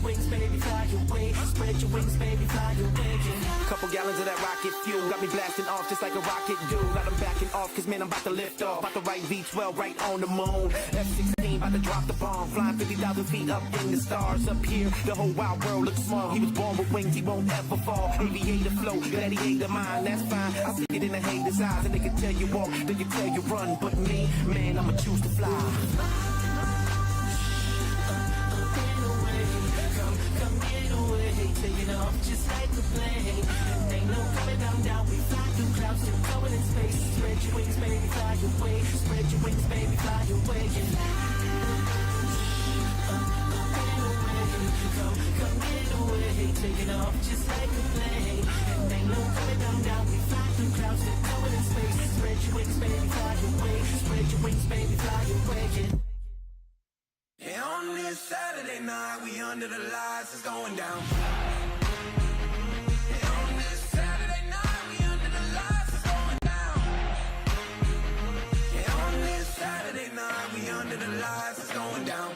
wings, baby, fly away. Spread your wings, baby, fly away. Couple gallons of that rocket fuel got me blasting off just like a rocket do. Got them backing off, cause man, I'm about to lift off. About to write V12 right on the moon. F-16 about to drop the bomb. Flying 50,000 feet up in the stars. Up here, the whole wild world looks small. He was born with wings, he won't ever fall. Aviator flow, gladiator mind, that's fine. I see it in the haters' eyes, and they can tell you walk, they can tell you run. But me, man, I'ma choose to fly. Taking off just like a plane. And ain't no coming down. We fly through clouds, still going in space. Spread your wings, baby, fly away. Spread your wings, baby, fly away. And come get away. Taking off just like a plane. And ain't no coming down. We fly through clouds, still going in space. Spread your wings, baby, fly away. Spread your wings, baby, fly away. And on this Saturday night, we under the lights, it's going down. Under the lights, it's going down.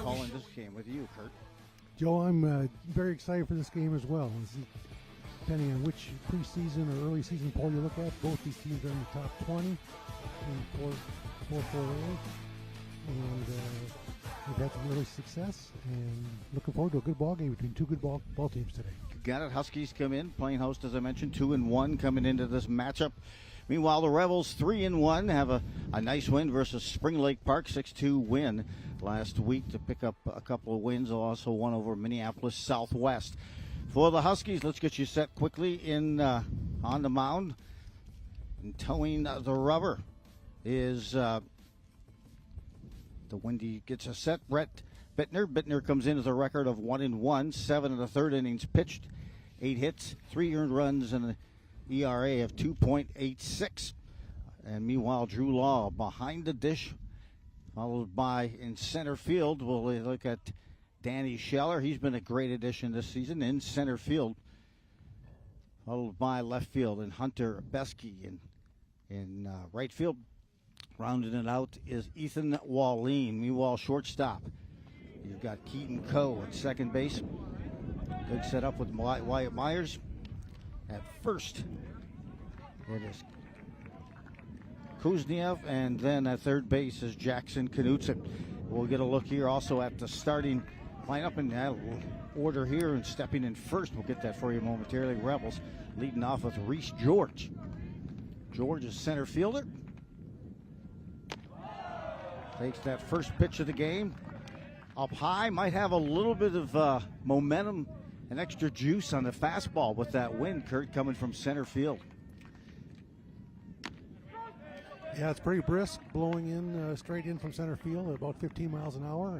Calling this game with you, Kurt. Joe, I'm very excited for this game as well. Depending on which preseason or early season poll you look at, both these teams are in the top 20 in 4-4-A, and they've had some early success. And looking forward to a good ball game between two good ball teams today. Got it. Huskies come in playing host, as I mentioned, 2-1 coming into this matchup. Meanwhile, the Rebels 3-1 have a nice win versus Spring Lake Park, 6-2 win last week to pick up a couple of wins. Also won over Minneapolis Southwest. For the Huskies, let's get you set quickly in on the mound. And towing the rubber is the Windy gets a set. Brett Bittner. Bittner comes in with a record of 1-1, 7 in the third innings pitched, 8 hits, 3 earned runs, and an ERA of 2.86. And meanwhile, Drew Law behind the dish Followed by in center field, we'll look at Danny Scheller. He's been a great addition this season in center field. Followed by left field and Hunter Besky in right field. Rounding it out is Ethan Wallin. Meanwhile, shortstop, you've got Keaton Coe at second base. Good setup with Wyatt Myers. At first, it is Kuzniev, and then at third base is Jackson Knutson. We'll get a look here also at the starting lineup in that order here, and stepping in first, we'll get that for you momentarily. Rebels leading off with Reese George. George is center fielder. Takes that first pitch of the game up high. Might have a little bit of momentum and extra juice on the fastball with that wind, Kurt, coming from center field. Yeah, it's pretty brisk, blowing in straight in from center field at about 15 miles an hour,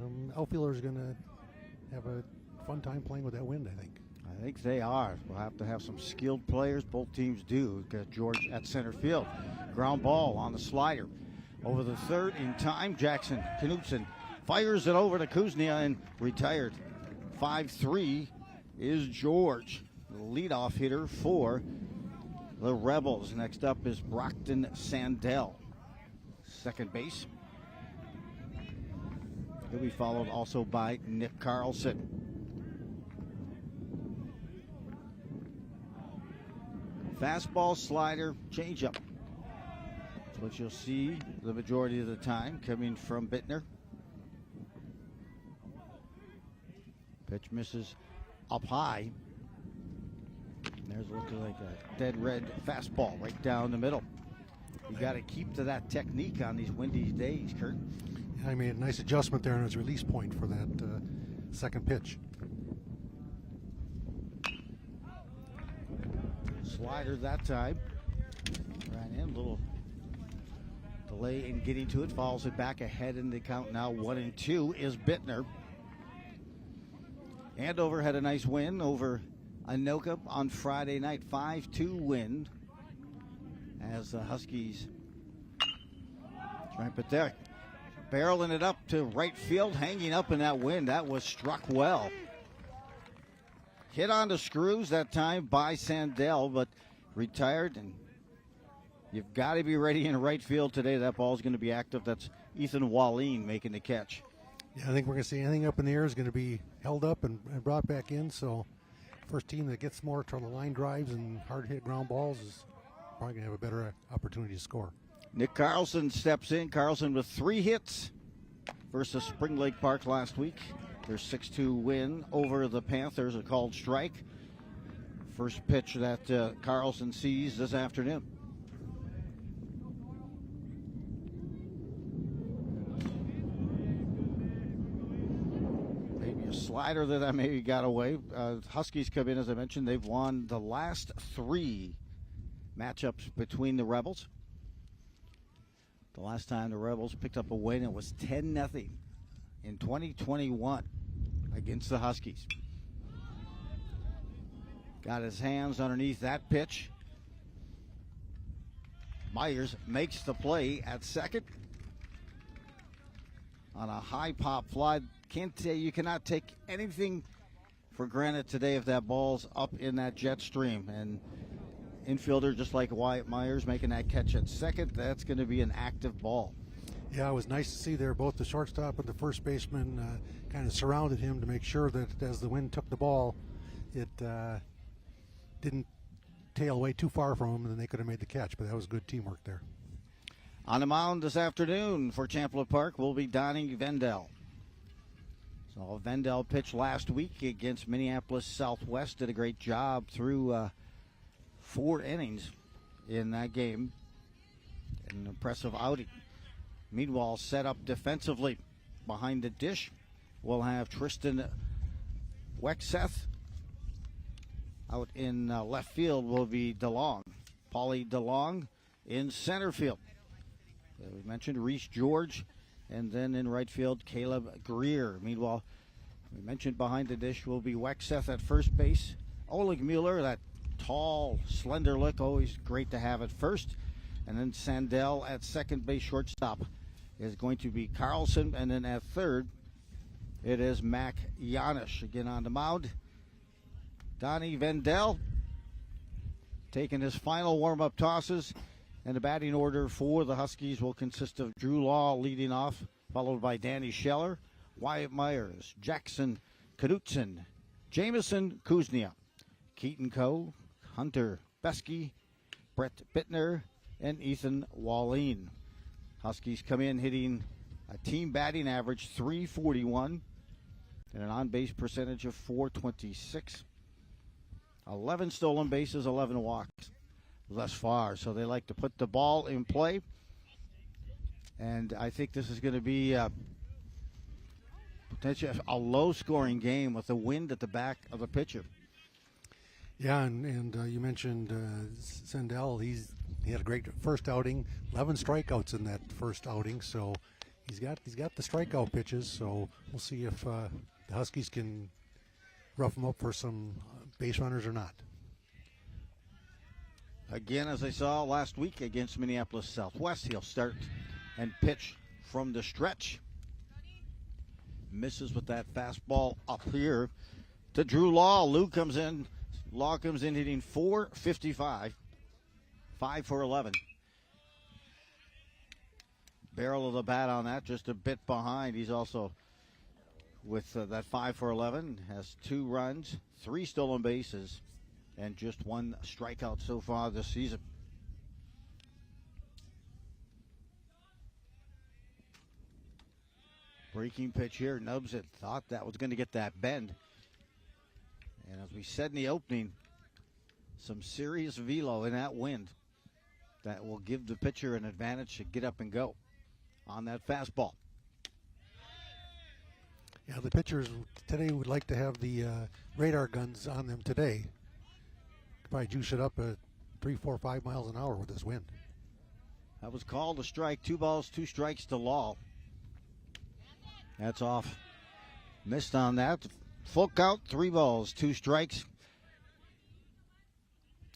and outfielders going to have a fun time playing with that wind, I think. I think they are. We'll have to have some skilled players. Both teams do. Got George at center field. Ground ball on the slider. Over the third in time, Jackson Knutson fires it over to Kuznia and retired. 5-3 is George, the leadoff hitter for the Rebels. Next up is Brockton Sandell, second base. He'll be followed also by Nick Carlson. Fastball, slider, changeup. That's what you'll see the majority of the time coming from Bittner. Pitch misses up high. There's looking like a dead red fastball right down the middle. You got to keep to that technique on these windy days, Kurt. Yeah, I made a nice adjustment there in his release point for that second pitch. Slider that time. Ran in, a little delay in getting to it. Follows it back ahead in the count now. 1-2 is Bittner. Andover had a nice win over Anoka on Friday night. 5-2 win as the Huskies right, but there, barreling it up to right field, hanging up in that wind. That was struck well. Hit on the screws that time by Sandell, but retired, and you've got to be ready in right field today. That ball's going to be active. That's Ethan Wallin making the catch. Yeah, I think we're going to see anything up in the air is going to be held up and brought back in. So first team that gets more to the line drives and hard hit ground balls is probably going to have a better opportunity to score. Nick Carlson steps in. Carlson with 3 hits versus Spring Lake Park last week. Their 6-2 win over the Panthers, a called strike. First pitch that Carlson sees this afternoon. Maybe a slider that maybe got away. Huskies come in, as I mentioned. They've won the last 3 matchups between the Rebels. The last time the Rebels picked up a win, it was 10-0 in 2021 against the Huskies. Got his hands underneath that pitch. Myers makes the play at second on a high pop fly. You cannot take anything for granted today if that ball's up in that jet stream. And infielder, just like Wyatt Myers, making that catch at second, that's going to be an active ball. Yeah, it was nice to see there both the shortstop and the first baseman kind of surrounded him to make sure that as the wind took the ball, it didn't tail away too far from him, and then they could have made the catch. But that was good teamwork there. On the mound this afternoon for Champlin Park will be Donnie Vendel. So Vendel pitched last week against Minneapolis Southwest. Did a great job through 4 innings in that game. An impressive outing. Meanwhile, set up defensively behind the dish, we'll have Tristan Wexeth. Out in left field will be DeLong. Paulie DeLong in center field. We mentioned Reese George, and then in right field, Caleb Greer. Meanwhile, we mentioned behind the dish will be Wexeth at first base. Oleg Mueller, that tall, slender look, always great to have at first. And then Sandell at second base. Shortstop is going to be Carlson, and then at third, it is Mac Yanish. Again on the mound, Donnie Vendel taking his final warm-up tosses, and the batting order for the Huskies will consist of Drew Law leading off, followed by Danny Scheller, Wyatt Myers, Jackson Knutson, Jamison Kuznia, Keaton Coe, Hunter Besky, Brett Bittner, and Ethan Wallin. Huskies come in hitting a team batting average .341 and an on-base percentage of .426. 11 stolen bases, 11 walks thus far. So they like to put the ball in play. And I think this is going to be potentially a low-scoring game with the wind at the back of the pitcher. Yeah, and you mentioned Sendell. He had a great first outing, 11 strikeouts in that first outing. So he's got the strikeout pitches. So we'll see if the Huskies can rough him up for some base runners or not. Again, as I saw last week against Minneapolis Southwest, he'll start and pitch from the stretch. Misses with that fastball up here to Drew Law. Law comes in hitting .455, 5 for 11. Barrel of the bat on that, just a bit behind. He's also with that 5 for 11, has 2 runs, 3 stolen bases, and just 1 strikeout so far this season. Breaking pitch here, nubs it. Thought that was going to get that bend. And as we said in the opening, some serious velo in that wind that will give the pitcher an advantage to get up and go on that fastball. Yeah, the pitchers today would like to have the radar guns on them today. Probably juice it up at 3, 4, 5 miles an hour with this wind. That was called a strike. 2 balls, 2 strikes to Law. That's off. Missed on that. Full count, 3 balls, 2 strikes.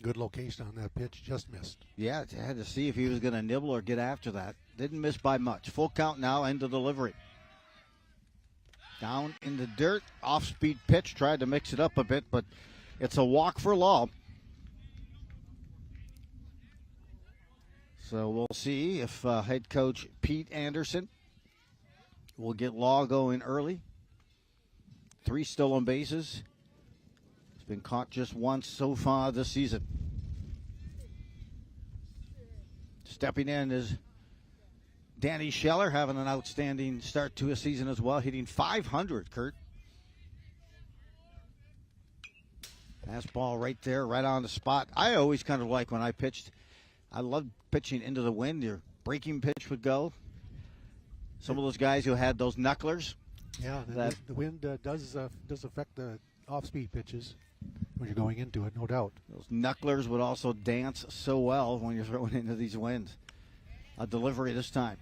Good location on that pitch, just missed. Yeah, I had to see if he was going to nibble or get after that. Didn't miss by much. Full count now, end of delivery. Down in the dirt, off-speed pitch. Tried to mix it up a bit, but it's a walk for Law. So we'll see if head coach Pete Anderson will get Law going early. 3 stolen bases. He's been caught just once so far this season. Stepping in is Danny Scheller, having an outstanding start to a season as well, hitting .500, Kurt. Fastball right there, right on the spot. I always kind of like when I pitched. I loved pitching into the wind. Your breaking pitch would go. Some of those guys who had those knucklers. Yeah, the wind does affect the off-speed pitches when you're going into it, no doubt. Those knucklers would also dance so well when you're throwing into these winds. A delivery this time.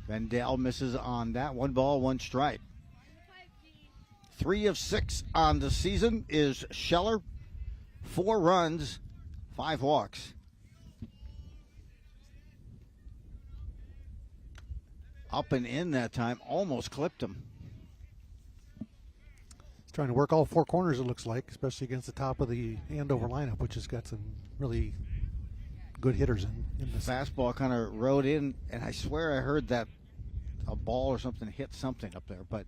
Vendel misses on that. 1 ball, 1 strike. 3 of 6 on the season is Scheller. 4 runs, 5 walks. Up and in that time, almost clipped him. He's trying to work all 4 corners, it looks like, especially against the top of the Andover lineup, which has got some really good hitters in this. Fastball kind of rode in, and I swear I heard that a ball or something hit something up there, but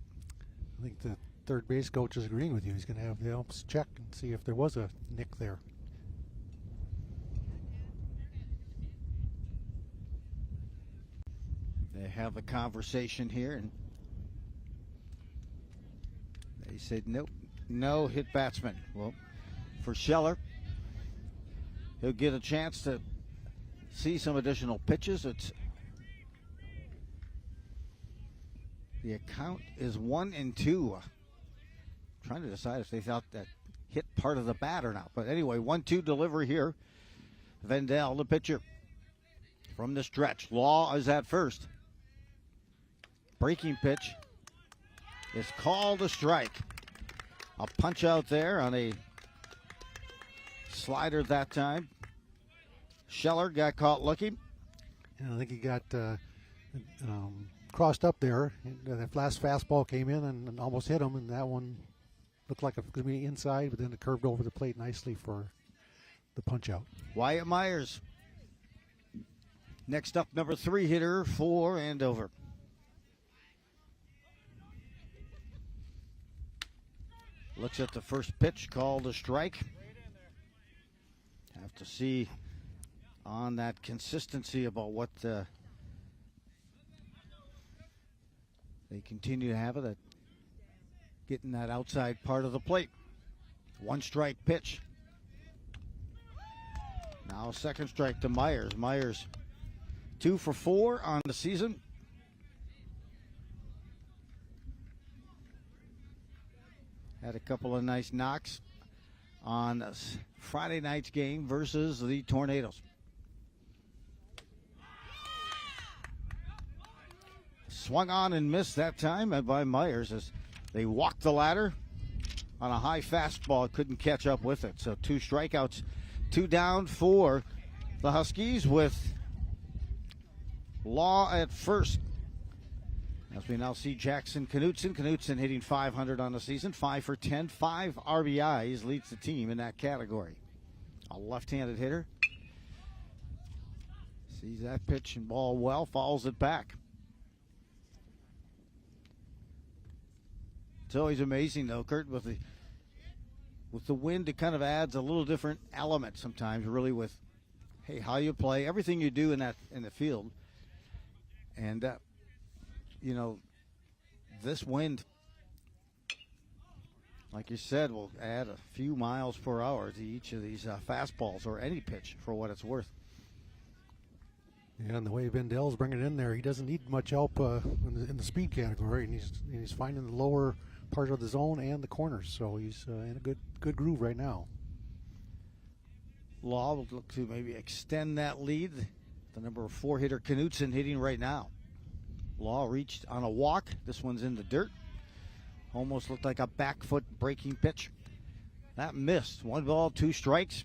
I think the third base coach is agreeing with you. He's going to have the umps check and see if there was a nick there. they have a conversation here, and they said nope, no hit batsman. Well, for Scheller, he'll get a chance to see some additional pitches. It's the account is 1-2. Trying to decide if they thought that hit part of the bat or not. But anyway, 1-2 delivery here. Vendel, the pitcher, from the stretch. Law is at first. Breaking pitch is called a strike. A punch out there on a slider that time. Scheller got caught looking. And I think he got crossed up there. And that last fastball came in and almost hit him, and that one looked like it was going to be inside, but then it curved over the plate nicely for the punch out. Wyatt Myers. Next up, number 3 hitter for Andover. Looks at the first pitch, called a strike. Have to see on that consistency about what they continue to have it at getting that outside part of the plate. 1 strike pitch. Now second strike to Myers. Myers 2 for 4 on the season. Had a couple of nice knocks on Friday night's game versus the Tornadoes. Swung on and missed that time by Myers as they walked the ladder on a high fastball. Couldn't catch up with it. So 2 strikeouts, 2 down for the Huskies with Law at first. As we now see Jackson Knutson. Knutson hitting .500 on the season, 5 for 10, 5 RBIs, leads the team in that category. A left-handed hitter. Sees that pitch and ball well, fouls it back. It's always amazing, though, Kurt, with the wind, it kind of adds a little different element sometimes, really, with, hey, how you play, everything you do in the field. And, you know, this wind, like you said, will add a few miles per hour to each of these fastballs or any pitch for what it's worth. Yeah, and the way Vendell's bringing it in there, he doesn't need much help in the speed category, and he's finding the lower part of the zone and the corners, so he's in a good groove right now. Law will look to maybe extend that lead. The number 4 hitter Knutson hitting right now. Law reached on a walk. This one's in the dirt. Almost looked like a back foot breaking pitch. That missed. 1 ball, 2 strikes.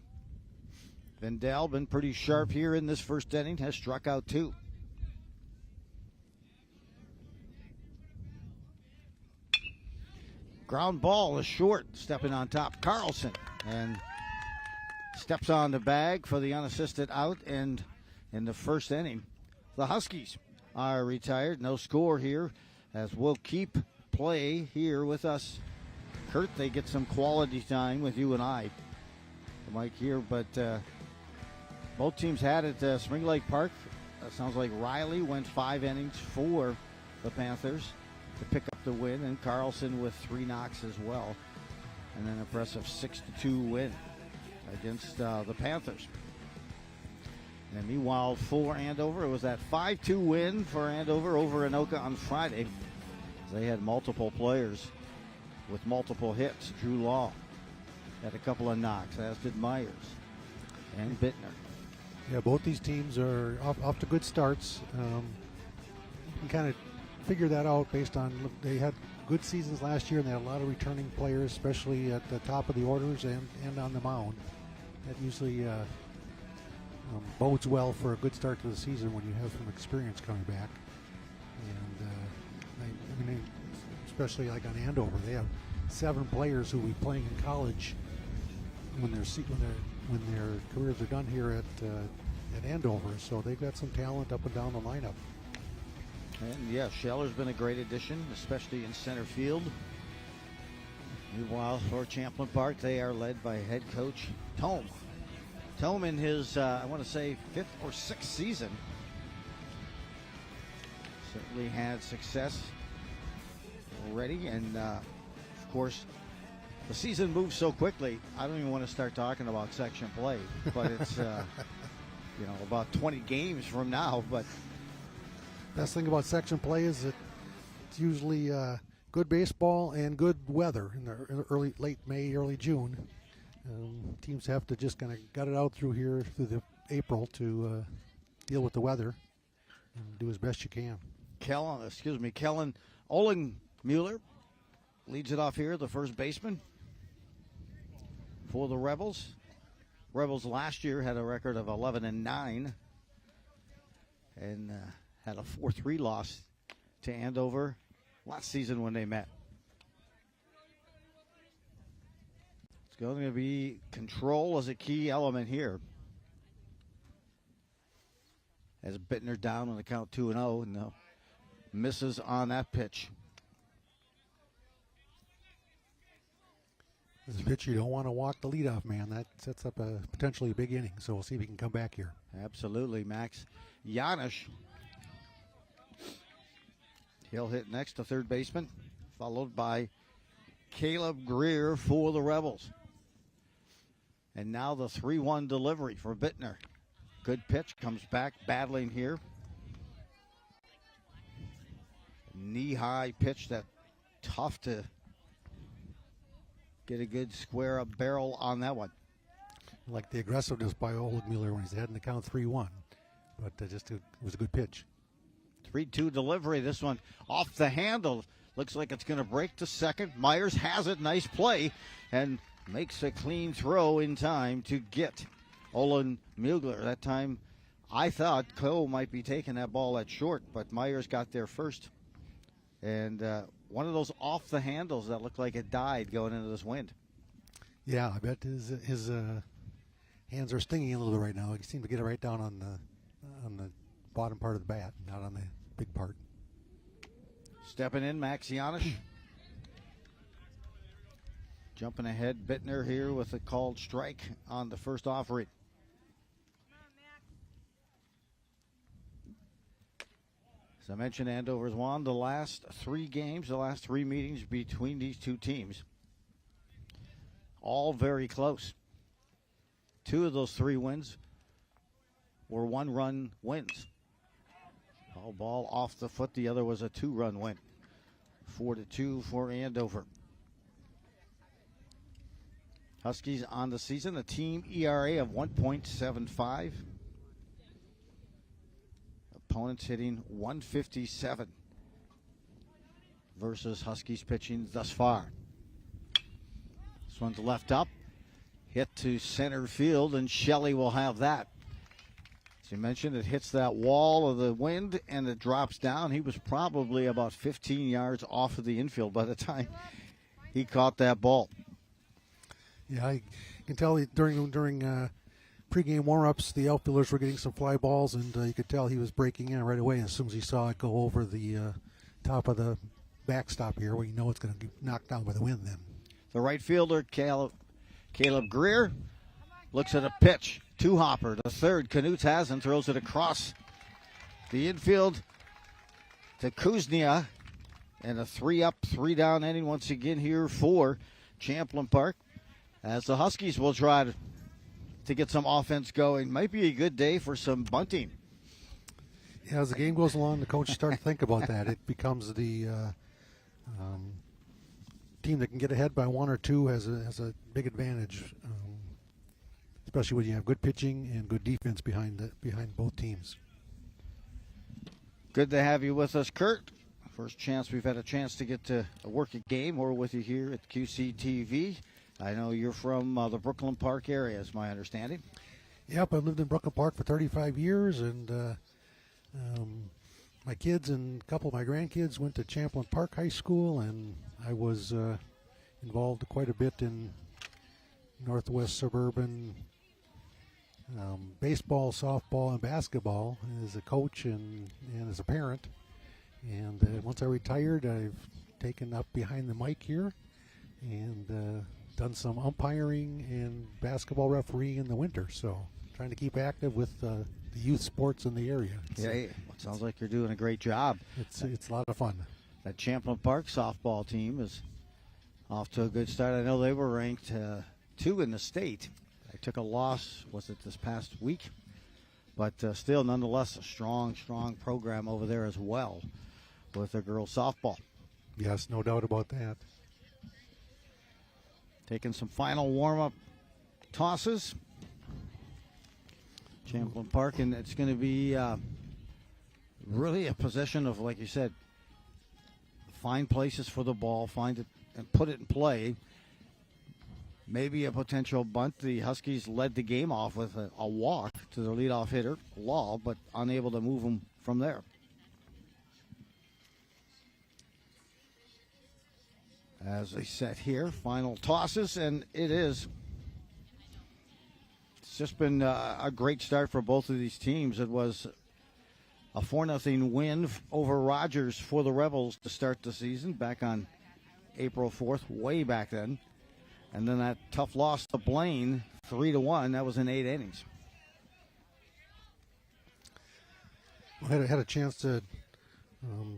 Vendell been pretty sharp here in this first inning. Has struck out 2. Ground ball is short. Stepping on top, Carlson. And steps on the bag for the unassisted out. And in the first inning, the Huskies are retired. No score here, as we'll keep play here with us. Kurt, they get some quality time with you and I, Mike, here, but both teams had it at Spring Lake Park. Sounds like Riley went 5 innings for the Panthers to pick up the win, and Carlson with 3 knocks as well, and an impressive 6-2 win against the Panthers. And meanwhile, for Andover, it was that 5-2 win for Andover over Anoka on Friday. They had multiple players with multiple hits. Drew Law had a couple of knocks, as did Myers and Bittner. Yeah, both these teams are off to good starts. You can kind of figure that out based on, they had good seasons last year, and they had a lot of returning players, especially at the top of the orders and on the mound. That usually bodes well for a good start to the season when you have some experience coming back. And I mean, especially like on Andover, they have 7 players who will be playing in college when their careers are done here at Andover. So they've got some talent up and down the lineup. And yeah, Scheller's been a great addition, especially in center field. Meanwhile, for Champlin Park, they are led by head coach Tome. Tome in his, I want to say, 5th or 6th season. Certainly had success already, and of course, the season moves so quickly, I don't even want to start talking about section play, but it's, about 20 games from now, but. Best thing about section play is that it's usually good baseball and good weather in the late May, early June. Teams have to just kind of gut it out through the April to deal with the weather and do as best you can. Kellen Ohlingmuller leads it off here, the first baseman for the Rebels. Rebels last year had a record of 11-9. and had a 4-3 loss to Andover last season when they met. It's going to be control as a key element here. As Bittner down on the count 2-0, and misses on that pitch. This is a pitch you don't want to walk the leadoff man. That sets up a potentially big inning, so we'll see if he can come back here. Absolutely, Max. Janisch. He'll hit next to third baseman, followed by Caleb Greer for the Rebels. And now the 3-1 delivery for Bittner. Good pitch, comes back battling here. Knee-high pitch that tough to get a good square up barrel on that one. Like the aggressiveness by Oldmuller when he's heading the count 3-1. But it was a good pitch. 3-2 delivery. This one off the handle. Looks like it's going to break to second. Myers has it. Nice play. And makes a clean throw in time to get Olin Mugler. That time I thought Coe might be taking that ball at short, but Myers got there first. And one of those off the handles that looked like it died going into this wind. Yeah, I bet his hands are stinging a little bit right now. He seemed to get it right down on the bottom part of the bat, not on the big part. Stepping in, Max Janisch. Jumping ahead, Bittner here with a called strike on the first offering. As I mentioned, Andover's won the last 3 games, the last 3 meetings between these two teams. All very close. 2 of those 3 wins were 1-run wins. All ball off the foot. The other was a 2-run win. 4-2 for Andover. Huskies on the season, a team ERA of 1.75. Opponents hitting 157 versus Huskies pitching thus far. This one's left up, hit to center field, and Shelley will have that. As you mentioned, it hits that wall of the wind and it drops down. He was probably about 15 yards off of the infield by the time he caught that ball. Yeah, I can tell during pregame warm-ups, the outfielders were getting some fly balls, and you could tell he was breaking in right away as soon as he saw it go over the top of the backstop here, where you know it's going to get knocked down by the wind then. The right fielder, Caleb Greer, looks at a pitch. 2-hopper to third. Knutz has and throws it across the infield to Kuznia. And a 3-up, 3-down inning once again here for Champlin Park, as the Huskies will try to get some offense going. Might be a good day for some bunting. Yeah, as the game goes along, the coach starts to think about that. It becomes the team that can get ahead by 1 or 2 has a big advantage, especially when you have good pitching and good defense behind both teams. Good to have you with us, Kurt. First chance we've had a chance to get to work a game. We're with you here at QCTV. I know you're from the Brooklyn Park area, is my understanding. Yep, I've lived in Brooklyn Park for 35 years, and my kids and a couple of my grandkids went to Champlin Park High School, and I was involved quite a bit in Northwest suburban baseball, softball, and basketball as a coach and as a parent. And once I retired, I've taken up behind the mic here and done some umpiring and basketball refereeing in the winter. So trying to keep active with the youth sports in the area. It sounds like you're doing a great job. It's a lot of fun. That Champlin Park softball team is off to a good start. I know they were ranked 2 in the state. They took a loss, was it this past week? But still, nonetheless, a strong program over there as well with their girls softball. Yes, no doubt about that. Taking some final warm-up tosses. Champlin Park, and it's going to be really a possession of, like you said, find places for the ball, find it and put it in play. maybe a potential bunt. The Huskies led the game off with a walk to their leadoff hitter, Law, but unable to move him from there. As they set here, final tosses, and it is. It's just been a great start for both of these teams. It was a 4-0 win over Rogers for the Rebels to start the season back on April 4th, way back then. And then that tough loss to Blaine, 3-1. That was in 8 innings. I had a chance to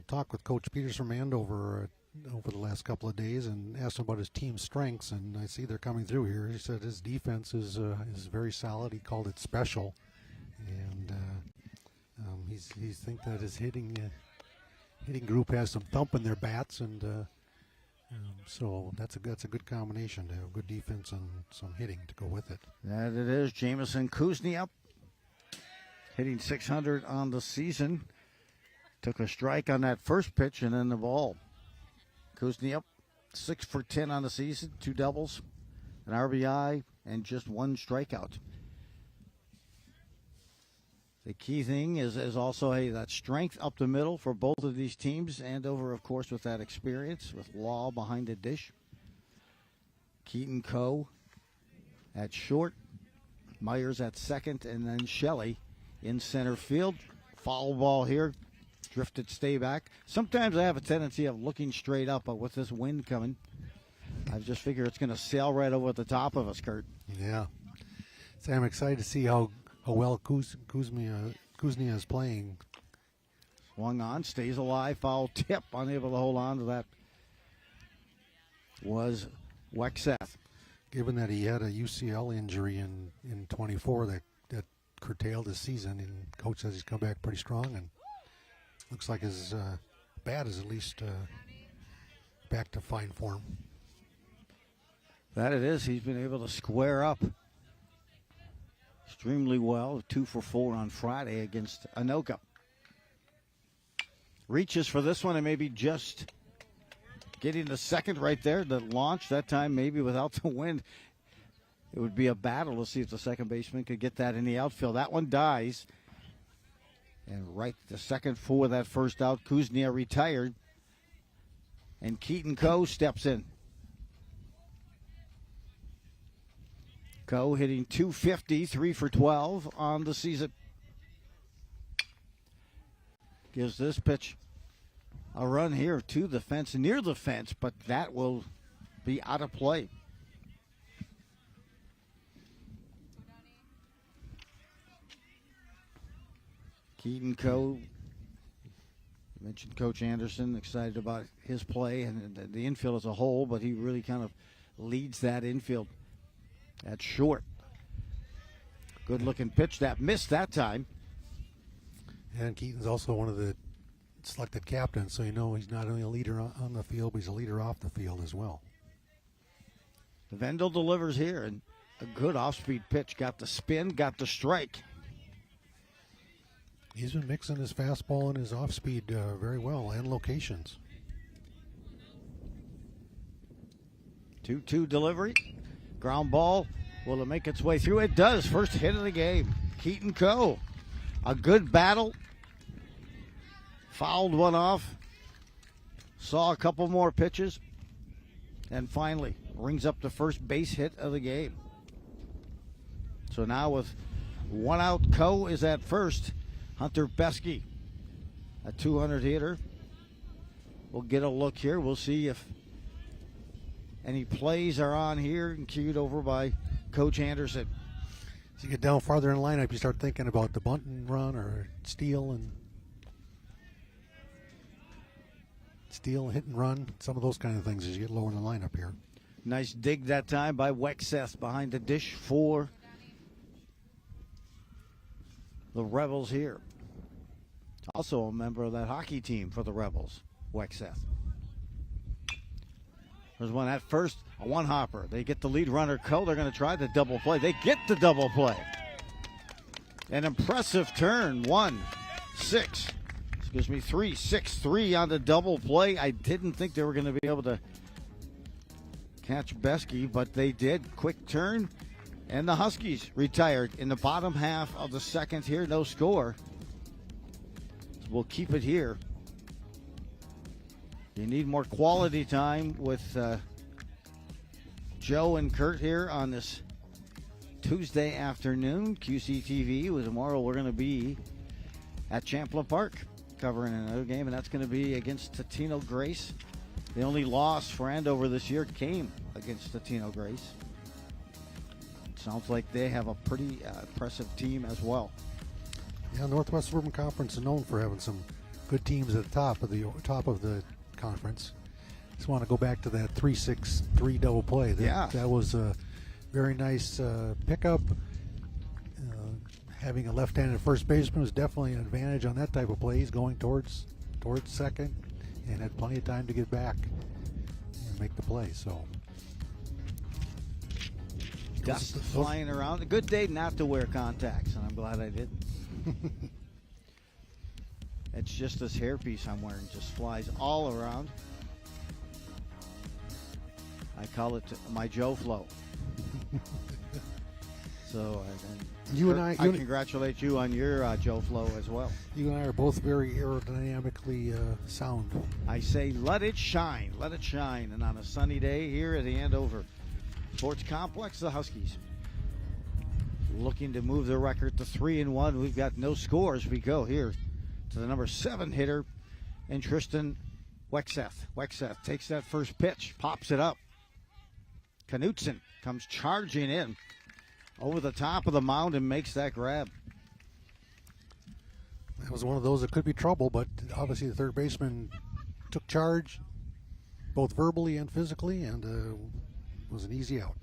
talk with Coach Peters from Andover over the last couple of days and asked him about his team's strengths, and I see they're coming through here. He said his defense is very solid. He called it special, and he's think that his hitting group has some thump in their bats, and so that's a good combination to have good defense and some hitting to go with it. That it is. Jamison Kuzniak hitting .600 on the season. Took a strike on that first pitch and then the ball. Kuzniak, 6 for 10 on the season, 2 doubles, an RBI, and just 1 strikeout. The key thing is also that strength up the middle for both of these teams. Andover, of course, with that experience, with Law behind the dish. Keaton Coe at short, Myers at second, and then Shelley in center field. Foul ball here. Drifted stay back. Sometimes I have a tendency of looking straight up, but with this wind coming, I just figure it's going to sail right over the top of us, Kurt. Yeah. So I'm excited to see how well Kuznia is playing. Swung on, stays alive, foul tip, unable to hold on to that was Wexeth. Given that he had a UCL injury in 24 that curtailed his season, and coach says he's come back pretty strong, and looks like his bat is at least back to fine form. That it is. He's been able to square up extremely well. 2 for 4 on Friday against Anoka. Reaches for this one and maybe just getting the second right there. The launch that time maybe without the wind. It would be a battle to see if the second baseman could get that in the outfield. That one dies. And right the second for that first out. Kuznia retired. And Keaton Coe steps in. Coe hitting .250, 3 for 12 on the season. Gives this pitch a run here to the fence, near the fence, but that will be out of play. Keaton Coe, you mentioned Coach Anderson, excited about his play and the infield as a whole, but he really kind of leads that infield at short. Good looking pitch that missed that time. And Keaton's also one of the selected captains, so you know he's not only a leader on the field, but he's a leader off the field as well. Vendel delivers here, and a good off-speed pitch. Got the spin, got the strike. He's been mixing his fastball and his off-speed very well, and locations. 2-2 delivery. Ground ball. Will it make its way through? It does. First hit of the game. Keaton Coe. A good battle. Fouled one off. Saw a couple more pitches. And finally rings up the first base hit of the game. So now with one out, Coe is at first. Hunter Besky, a 200 hitter. We'll get a look here. We'll see if any plays are on here and cued over by Coach Anderson. As you get down farther in the lineup, you start thinking about the bunt and run or steal, hit and run, some of those kind of things as you get lower in the lineup here. Nice dig that time by Wexeth behind the dish for the Rebels here. Also a member of that hockey team for the Rebels, Wexeth. There's one at first, a one-hopper. They get the lead runner, Coe. They're going to try the double play. They get the double play. An impressive turn. 3-6-3 on the double play. I didn't think they were going to be able to catch Besky, but they did. Quick turn, and the Huskies retired in the bottom half of the second here. No score. So we'll keep it here. You need more quality time with Joe and Kurt here on this Tuesday afternoon. QCTV. With tomorrow we're going to be at Champlin Park covering another game, and that's going to be against Totino Grace. The only loss for Andover this year came against Totino Grace. It sounds like they have a pretty impressive team as well. Yeah, Northwest Suburban Conference is known for having some good teams at the top of the conference. Just want to go back to that 3-6-3 double play. That was a very nice pickup. Having a left-handed first baseman was definitely an advantage on that type of play. He's going towards second and had plenty of time to get back and make the play. So dust flying around. A good day not to wear contacts, and I'm glad I did. It's just this hairpiece I'm wearing just flies all around. I call it my Joe Flow. So I congratulate you on your Joe Flow as well. You and I are both very aerodynamically sound. I say let it shine, and on a sunny day here at the Andover Sports Complex, the Huskies looking to move their record to 3-1. We've got no scores. We go here to the number 7 hitter, and Tristan Wexeth. Wexeth takes that first pitch, pops it up. Knutson comes charging in over the top of the mound and makes that grab. That was one of those that could be trouble, but obviously the third baseman took charge both verbally and physically, and was an easy out.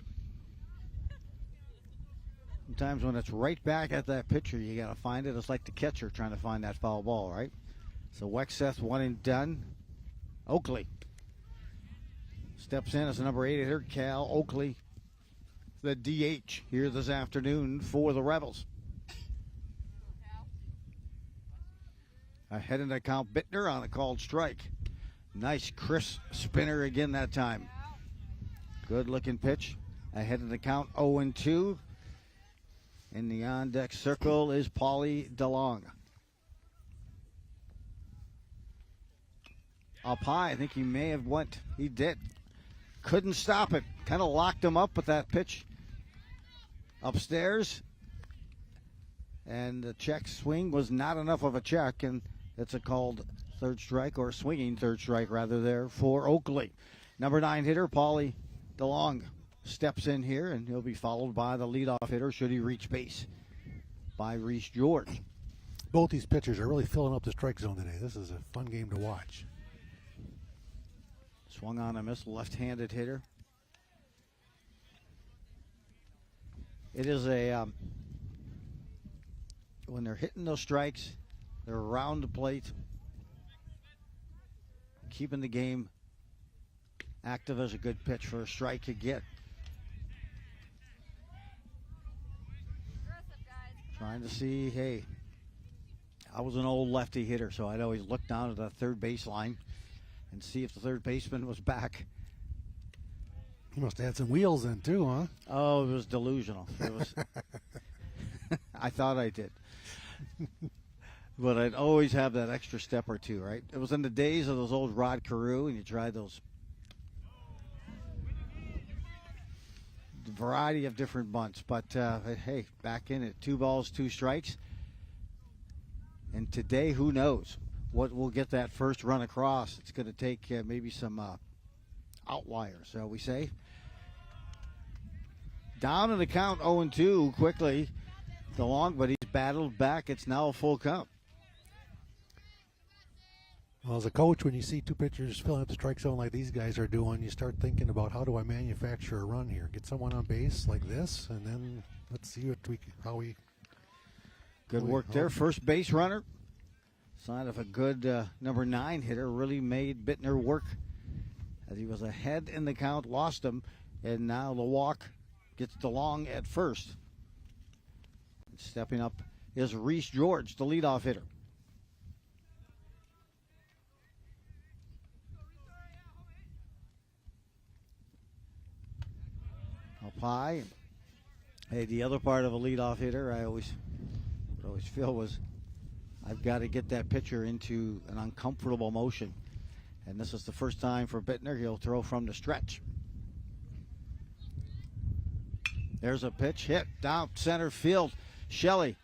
Sometimes when it's right back at that pitcher, you got to find it. It's like the catcher trying to find that foul ball, right? So Wexeth, one and done. Oakley steps in as the number 8 hitter. Cal Oakley, the DH here this afternoon for the Rebels. Ahead in the count, Bittner on a called strike. Nice crisp spinner again that time. Good looking pitch. Ahead in the count, 0-2. In the on-deck circle is Paulie DeLong. Up high, I think he may have went. He did. Couldn't stop it. Kind of locked him up with that pitch. Upstairs. And the check swing was not enough of a check, and it's a called third strike, or swinging third strike rather, there for Oakley. Number 9 hitter, Paulie DeLong, steps in here, and he'll be followed by the leadoff hitter, should he reach base, by Reese George. Both these pitchers are really filling up the strike zone today. This is a fun game to watch. Swung on a miss, left-handed hitter. It is a, when they're hitting those strikes, they're around the plate, keeping the game active as a good pitch for a strike to get. Trying to see, hey, I was an old lefty hitter, so I'd always look down at the third baseline and see if the third baseman was back. He must have had some wheels then too, huh? Oh, it was delusional. It was. I thought I did. But I'd always have that extra step or two, right? It was in the days of those old Rod Carew, and you tried those variety of different bunts. But, hey, back in it, 2 balls, 2 strikes. And today, who knows what will get that first run across. It's going to take maybe some outliers, shall we say. Down in the count, 0-2 quickly. DeLong, but he's battled back. It's now a full count. Well, as a coach, when you see 2 pitchers filling up the strike zone like these guys are doing, you start thinking about, how do I manufacture a run here? Get someone on base like this, and then let's see how we. Good work there. First base runner. Sign of a good number 9 hitter. Really made Bittner work as he was ahead in the count, lost him, and now the walk gets DeLong at first. Stepping up is Reese George, the leadoff hitter. high. Hey, the other part of a leadoff hitter, I always feel was I've got to get that pitcher into an uncomfortable motion. And this is the first time for Bittner. He'll throw from the stretch. There's a pitch hit down center field. Shelley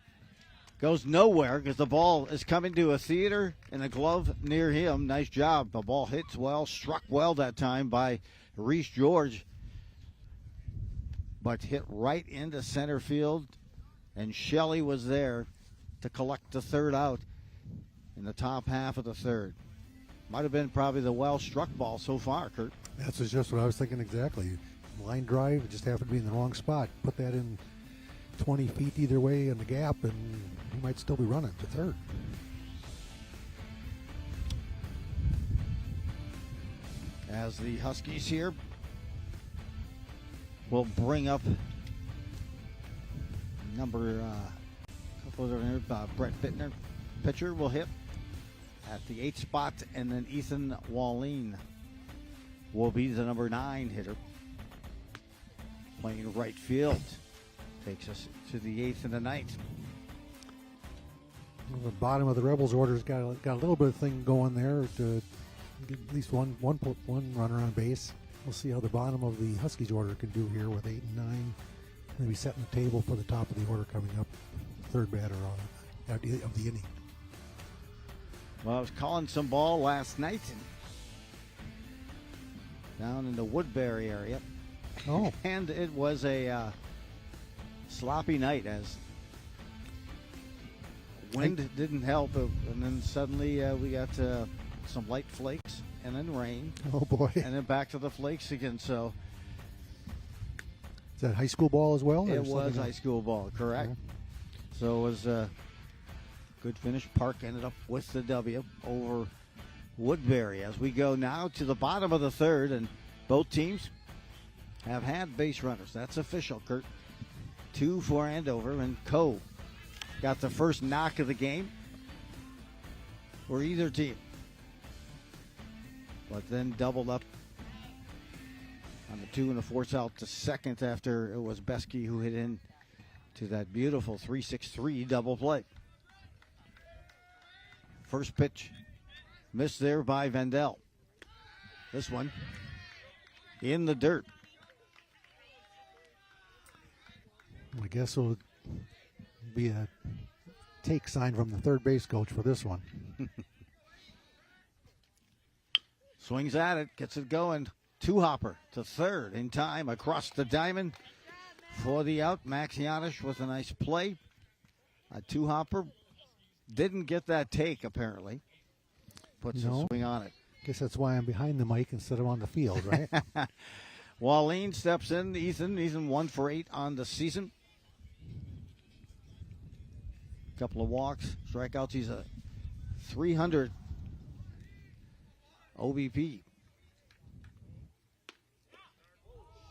goes nowhere because the ball is coming to a theater and a glove near him. Nice job. The ball hits well, struck well that time by Reese George, but hit right into center field. And Shelley was there to collect the third out in the top half of the third. Might have been probably the well-struck ball so far, Kurt. That's just what I was thinking exactly. Line drive, it just happened to be in the wrong spot. Put that in 20 feet either way in the gap, and he might still be running to third. As the Huskies here will bring up Brett Bittner. Pitcher will hit at the 8th spot, and then Ethan Wallin will be the number 9 hitter. Playing right field. Takes us to the 8th and the 9th. Well, the bottom of the Rebels order's got a little bit of thing going there to get at least one runner on base. We'll see how the bottom of the Huskies order can do here with 8 and 9. Maybe setting the table for the top of the order coming up. Third batter of the inning. Well, I was calling some ball last night down in the Woodbury area. Oh. And it was a sloppy night as wind didn't help. And then suddenly we got some light flakes and then rain. Oh, boy. And then back to the flakes again. So is that high school ball as well? It was high school ball, correct. Yeah. So it was a good finish. Park ended up with the W over Woodbury. As we go now to the bottom of the third, and both teams have had base runners. That's official, Kurt. 2 for Andover, and Coe got the first knock of the game for either team. But then doubled up on the 2 and the 4 out to second after it was Besky who hit in to that beautiful 3-6-3 double play. First pitch missed there by Vendel. This one in the dirt. I guess it'll be a take sign from the third base coach for this one. Swings at it, gets it going. Two-hopper to third in time across the diamond for the out. Max Janisch with a nice play. A two-hopper. Didn't get that take, apparently. Puts a swing on it. Guess that's why I'm behind the mic instead of on the field, right? Wallin steps in. Ethan 1 for 8 on the season. Couple of walks, strikeouts. He's a 300 OBP.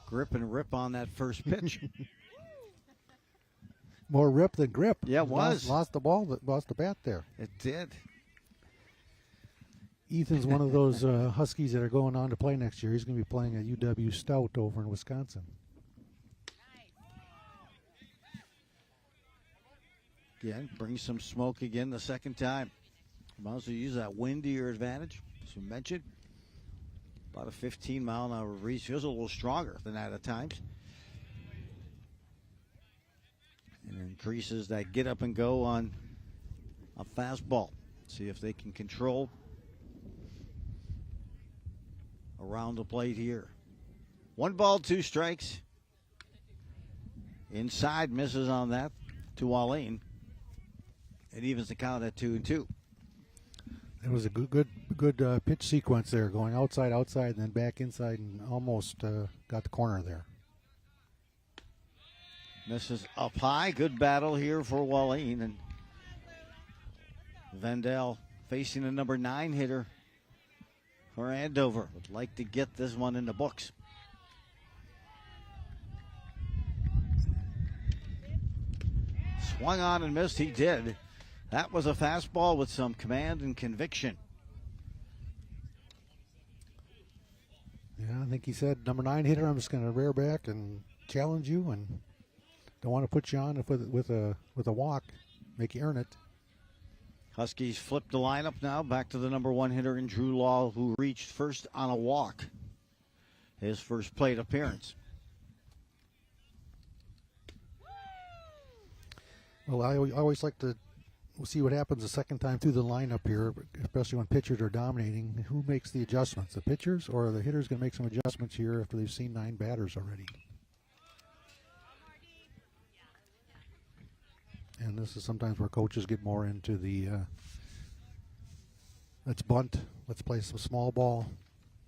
Grip and rip on that first pitch. More rip than grip. Yeah, it was. Lost the ball, lost the bat there. It did. Ethan's one of those Huskies that are going on to play next year. He's going to be playing at UW Stout over in Wisconsin. Again, bring some smoke again the second time. Might as well use that wind to your advantage, as you mentioned. About a 15-mile-an-hour breeze. Feels a little stronger than that at times. And increases that get up and go on a fastball. See if they can control around the plate here. 1 ball, 2 strikes. Inside, misses on that to Wallin. It evens the count at 2-2. It was a good pitch sequence there, going outside, and then back inside, and almost got the corner there. Misses up high. Good battle here for Wallin. And Vendel facing the number 9 hitter for Andover. Would like to get this one in the books. Swung on and missed. He did. That was a fastball with some command and conviction. Yeah, I think he said, number 9 hitter, I'm just going to rear back and challenge you and don't want to put you on with a walk, make you earn it. Huskies flip the lineup now, back to the number one hitter in Drew Law, who reached first on a walk. His first plate appearance. Well, I always like to see what happens the second time through the lineup here, especially when pitchers are dominating. Who makes the adjustments, the pitchers or the hitters? Going to make some adjustments here after they've seen 9 batters already. And this is sometimes where coaches get more into the let's bunt, let's play some small ball,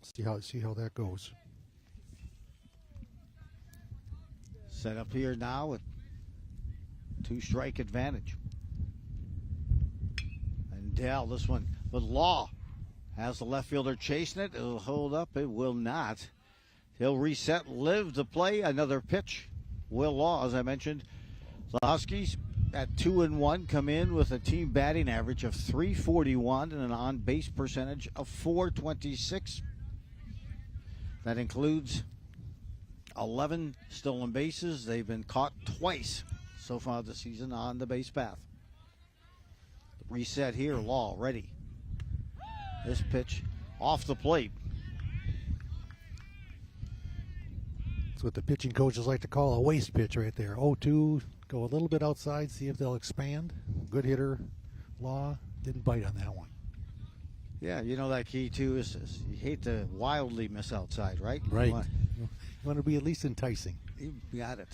see how that goes. Set up here now with 2-strike advantage. And Dell, this one with Law, has the left fielder chasing it. It'll hold up. It will not. He'll reset, live to play. Another pitch. Will Law, as I mentioned. The Huskies at 2-1 come in with a team batting average of .341 and an on-base percentage of .426. That includes 11 stolen bases. They've been caught twice so far this season on the base path. Reset here, Law ready. This pitch off the plate. That's what the pitching coaches like to call a waste pitch right there. 0-2, go a little bit outside, see if they'll expand. Good hitter, Law, didn't bite on that one. Yeah, you know that key too is you hate to wildly miss outside, right? Right. You want to be at least enticing. You got it.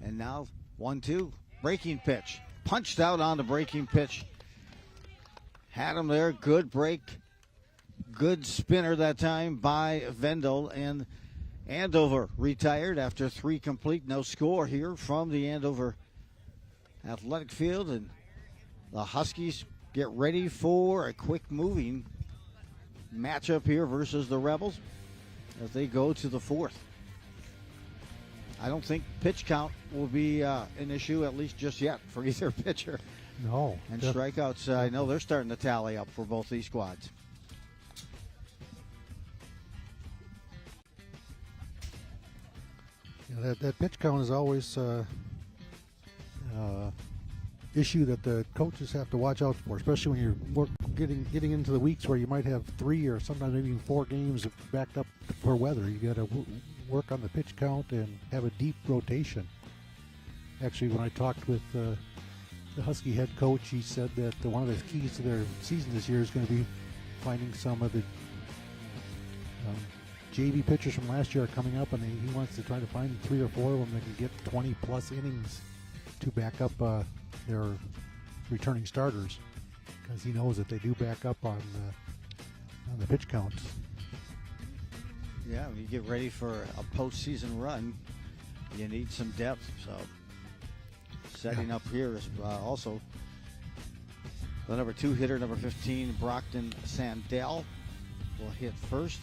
And now 1-2, breaking pitch. Punched out on the breaking pitch. Had him there, good break. Good spinner that time by Vendel, and Andover retired after 3 complete. No score here from the Andover Athletic Field, and the Huskies get ready for a quick moving matchup here versus the Rebels as they go to the 4th. I don't think pitch count will be an issue, at least just yet, for either pitcher. No. And strikeouts, I know they're starting to tally up for both these squads. Yeah, that pitch count is always issue that the coaches have to watch out for, especially when you're getting into the weeks where you might have 3 or sometimes even 4 games backed up for weather. You got to work on the pitch count and have a deep rotation. Actually, when I talked with the Husky head coach, he said that one of the keys to their season this year is going to be finding some of the JV pitchers from last year are coming up, and he wants to try to find 3 or 4 of them that can get 20-plus innings to back up their returning starters, because he knows that they do back up on the pitch counts. Yeah, when you get ready for a postseason run, you need some depth. So setting up here is also the number 2 hitter, number 15, Brockton Sandell, will hit first.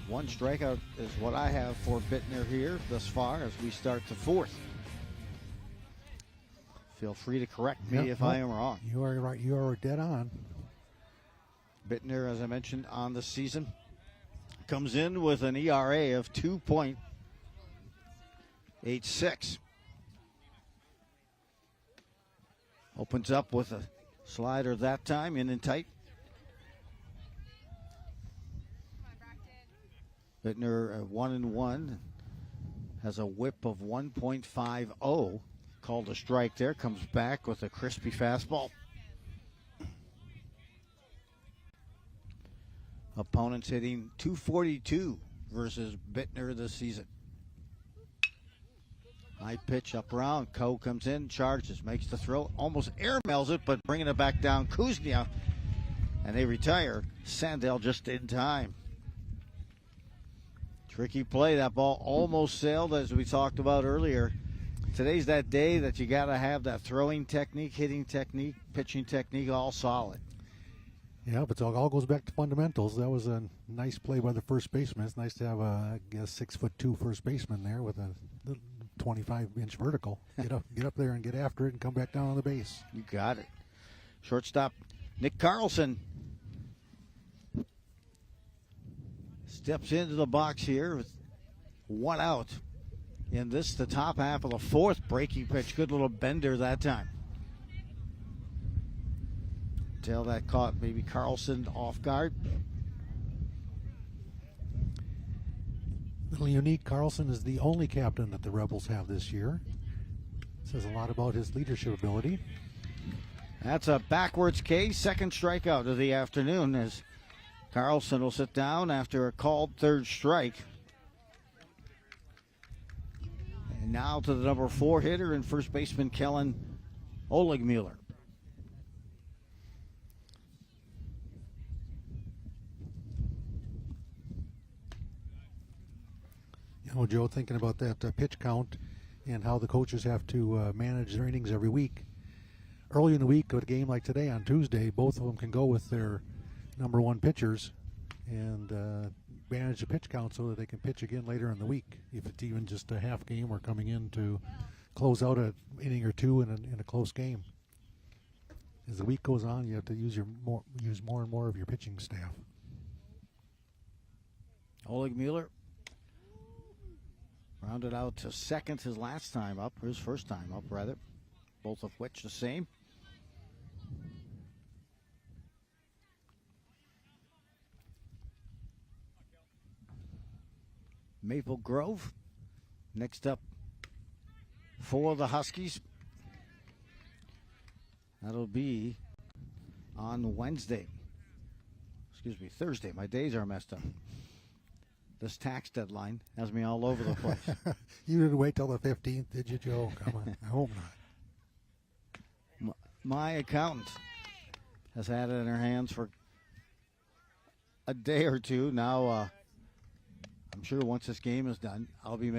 One strikeout is what I have for Bittner here thus far as we start the 4th. Feel free to correct me if I am wrong. You are right. You are dead on. Bittner, as I mentioned, on the season, comes in with an ERA of 2.86. Opens up with a slider that time, in and tight. Bittner 1-1, has a whip of 1.50. Called a strike there, comes back with a crispy fastball. Opponents hitting .242 versus Bittner this season. High pitch up around. Coe comes in, charges, makes the throw, almost airmails it, but bringing it back down. Kuznia, and they retire. Sandell just in time. Tricky play. That ball almost sailed, as we talked about earlier. Today's that day that you got to have that throwing technique, hitting technique, pitching technique all solid. Yeah, but it all goes back to fundamentals. That was a nice play by the first baseman. It's nice to have a, I guess, 6'2" first baseman there with a 25-inch vertical. Get up there and get after it and come back down on the base. You got it. Shortstop Nick Carlson steps into the box here with one out. In this, the top half of the fourth, breaking pitch. Good little bender that time. Tell that caught maybe Carlson off guard. A little unique, Carlson is the only captain that the Rebels have this year. Says a lot about his leadership ability. That's a backwards K, second strikeout of the afternoon as Carlson will sit down after a called third strike. And now to the number 4 hitter and first baseman Kellen Oligmuller. You know, Joe, thinking about that pitch count and how the coaches have to manage their innings every week. Early in the week, with a game like today on Tuesday, both of them can go with their number 1 pitchers and manage the pitch count so that they can pitch again later in the week, if it's even just a half game or coming in to close out an inning or two in a close game. As the week goes on, you have to use more and more of your pitching staff. Oligmuller rounded out to second his first time up, rather. Both of which the same. Maple Grove next up for the Huskies. That'll be on Thursday. My days are messed up. This tax deadline has me all over the place. You didn't wait till the 15th, did you, Joe? Come on, I hope not. My accountant has had it in her hands for a day or two. Now, I'm sure once this game is done, I'll be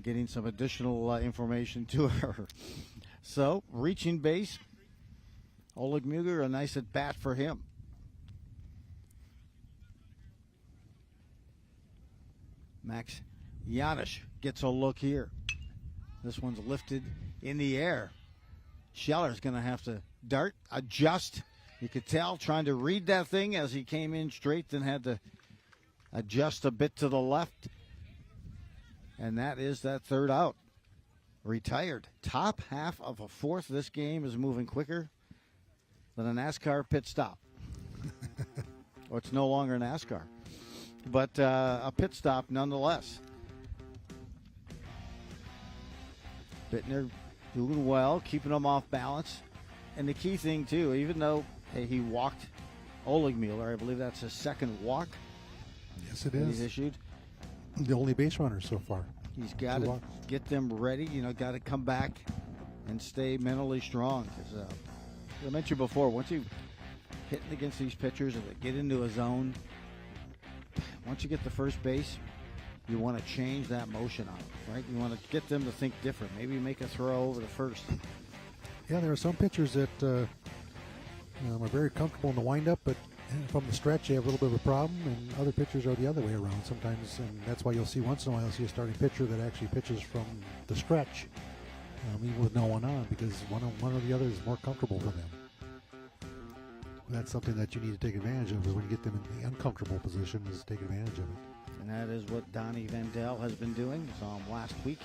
getting some additional information to her. So, reaching base. Oligmuller, a nice at bat for him. Max Yanish gets a look here. This one's lifted in the air. Scheller's going to have to dart, adjust. You could tell trying to read that thing as he came in straight, then had to adjust a bit to the left. And that is that third out. Retired. Top half of a fourth. This game is moving quicker than a NASCAR pit stop. Or it's no longer NASCAR. But a pit stop nonetheless. Bittner doing well, keeping them off balance. And the key thing, too, even though he walked Oligmuller, I believe that's his second walk. Yes, it is. He's issued. The only base runner so far. He's got to get them ready, got to come back and stay mentally strong. As I mentioned before, once you hitting against these pitchers and they get into a zone, once you get to first base, you want to change that motion on it, right? You want to get them to think different. Maybe make a throw over to first. Yeah, there are some pitchers that are very comfortable in the windup, but from the stretch they have a little bit of a problem, and other pitchers are the other way around sometimes, and that's why you'll see once in a while a starting pitcher that actually pitches from the stretch, even with no one on, because one or the other is more comfortable for them. That's something that you need to take advantage of, is when you get them in the uncomfortable position, is take advantage of it. And that is what Donnie Vandell has been doing. Saw him last week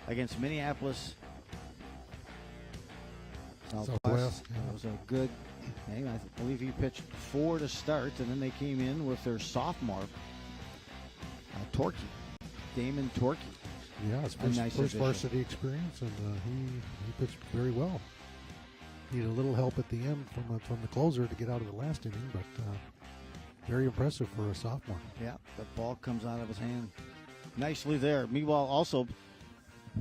against Minneapolis Southwest. Yeah. It was a good game. I believe he pitched 4 to start, and then they came in with their sophomore, Torkey, Damon Torkey. Yeah, his first varsity experience, and he pitched very well. Needed a little help at the end from the closer to get out of the last inning, but very impressive for a sophomore. Yeah, the ball comes out of his hand nicely there. Meanwhile, also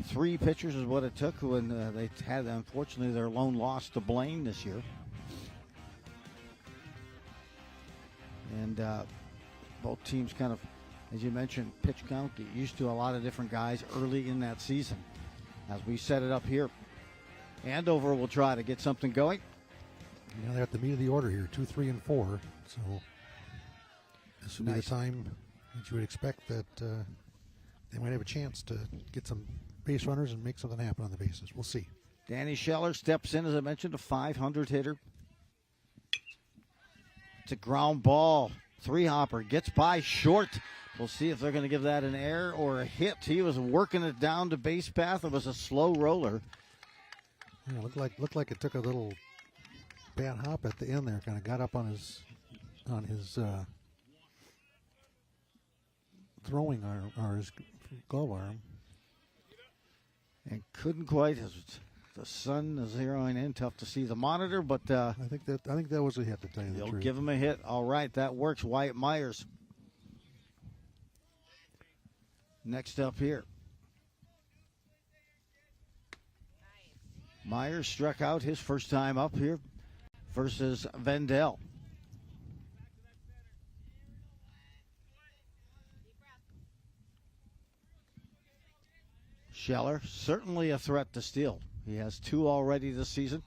3 pitchers is what it took when they had, unfortunately, their lone loss to Blaine this year. And both teams kind of, as you mentioned, pitch count, get used to a lot of different guys early in that season. As we set it up here, Andover will try to get something going. Yeah, they're at the meat of the order here, 2, 3, and 4. So this would be the time that you would expect that they might have a chance to get some base runners and make something happen on the bases. We'll see. Danny Scheller steps in, as I mentioned, a .500 hitter. It's a ground ball Three-hopper gets by short. We'll see if they're going to give that an error or a hit. He was working it down to base path. It was a slow roller. Yeah, looked like it took a little bad hop at the end there. Kind of got up on his throwing arm or his glove arm, and couldn't quite. The sun is zeroing in. Tough to see the monitor, but I think that was a hit, to tell you the they'll truth. give him a hit. All right, that works. Wyatt Myers. Next up here. Myers struck out his first time up here versus Vendel. Scheller, certainly a threat to steal. He has 2 already this season.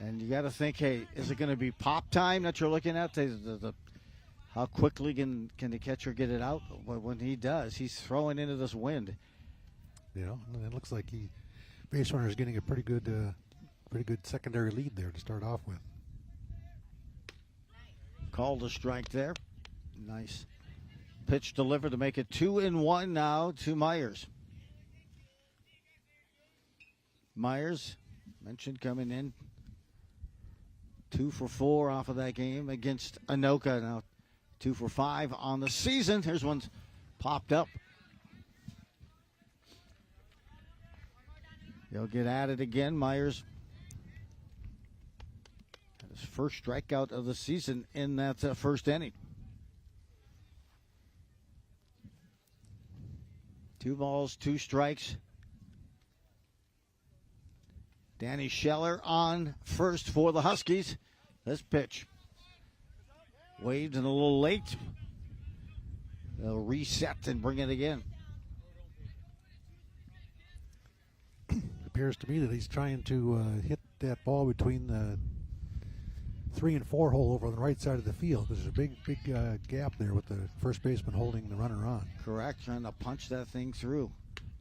And you got to think, hey, is it going to be pop time that you're looking at? How quickly can the catcher get it out? When he does, he's throwing into this wind. Yeah, and it looks like base runner is getting a pretty good secondary lead there to start off with. Called a strike there. Nice pitch delivered to make it 2-1 now to Myers. Myers, mentioned, coming in 2 for 4 off of that game against Anoka. Now 2 for 5 on the season. Here's one's popped up. He'll get at it again. Myers had his first strikeout of the season in that first inning. 2 balls, 2 strikes. Danny Scheller on first for the Huskies. This pitch waved and a little late. They'll reset and bring it again. Appears to me that he's trying to hit that ball between the 3 and 4 hole over on the right side of the field. There's a big gap there with the first baseman holding the runner on. Correct, trying to punch that thing through.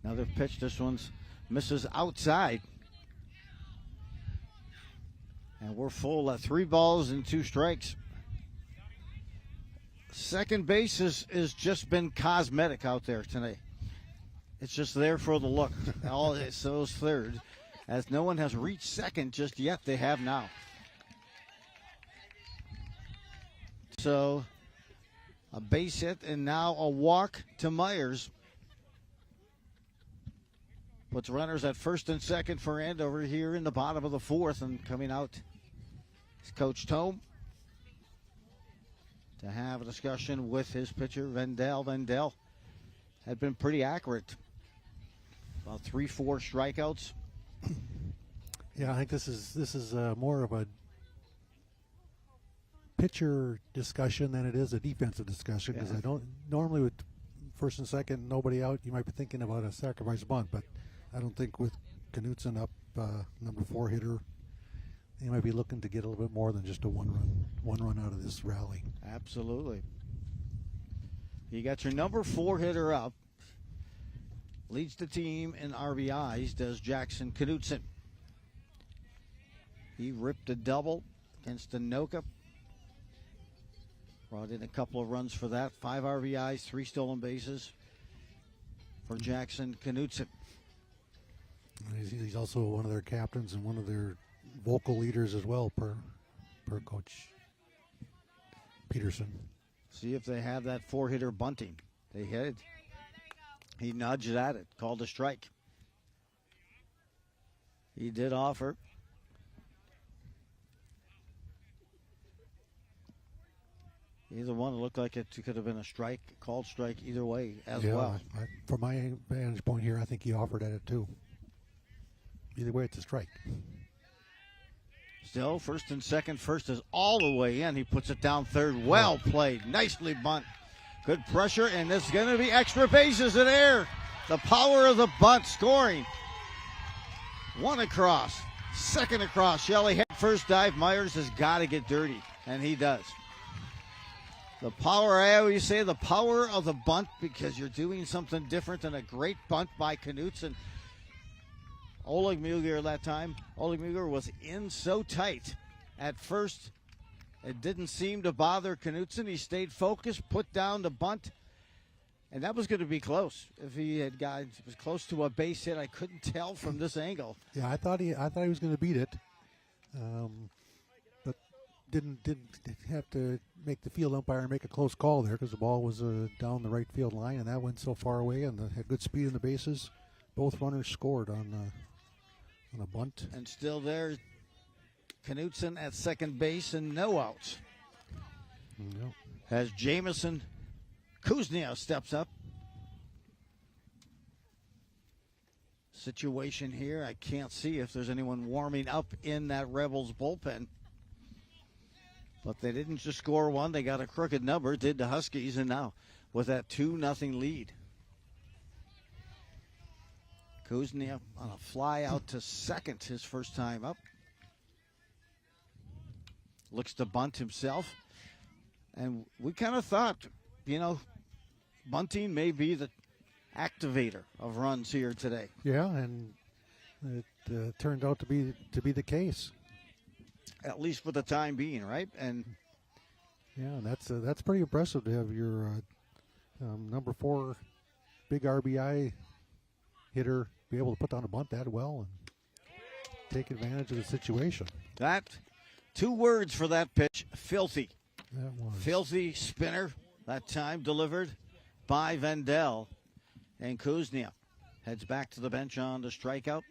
Another pitch. This one's misses outside. And we're full at 3 balls and 2 strikes. Second base is just been cosmetic out there tonight. It's just there for the look. So is third. As no one has reached second just yet, they have now. So a base hit and now a walk to Myers. Puts runners at first and second for Andover here in the bottom of the 4th, and coming out is Coach Tome to have a discussion with his pitcher, Vendel. Vendel had been pretty accurate. About 3-4 strikeouts. Yeah, I think this is more of a pitcher discussion than it is a defensive discussion, because I don't normally, with first and second, nobody out, you might be thinking about a sacrifice bunt, but I don't think with Knutson up, number 4 hitter, they might be looking to get a little bit more than just a one run out of this rally. Absolutely. You got your number 4 hitter up. Leads the team in RBIs, does Jackson Knutson. He ripped a double against Anoka. Brought in a couple of runs for that. 5 RBIs, 3 stolen bases for Jackson Knutson. He's also one of their captains and one of their vocal leaders as well, per Coach Peterson. See if they have that 4-hitter bunting. They hit it. He nudged at it, called a strike. He did offer. Either one, it looked like it could have been a strike, called strike either way as well. From my vantage point here, I think he offered at it too. Either way, it's a strike. Still, first and second. First is all the way in. He puts it down third. Well played. Nicely bunt. Good pressure, and there's going to be extra bases in air. The power of the bunt scoring. 1 across. 2nd across. Shelley head first dive. Myers has got to get dirty, and he does. The power, I always say, the power of the bunt, because you're doing something different than a great bunt by Knutson. Oleg Mueller that time. Oleg Mueller was in so tight at first. It didn't seem to bother Knutson. He stayed focused, put down the bunt, and that was going to be close. If he had it was close to a base hit. I couldn't tell from this angle. Yeah, I thought he was going to beat it, but didn't have to make the field umpire make a close call there because the ball was down the right field line, and that went so far away and had good speed in the bases. Both runners scored on a bunt. And still there, Knutson at second base and no outs. No. As Jamison Kuznia steps up. Situation here, I can't see if there's anyone warming up in that Rebels bullpen. But they didn't just score one, they got a crooked number, did the Huskies, and now with that 2-0 lead. Kuznia on a fly out to second his first time up. Looks to bunt himself. And we kind of thought, bunting may be the activator of runs here today. Yeah, and it turned out to be the case. At least for the time being, right? And yeah, that's pretty impressive to have your number 4 big RBI hitter be able to put down a bunt that well and take advantage of the situation. That 2 words for that pitch: filthy. That was Filthy spinner that time delivered by Vendel. And Kuznia heads back to the bench on the strikeout.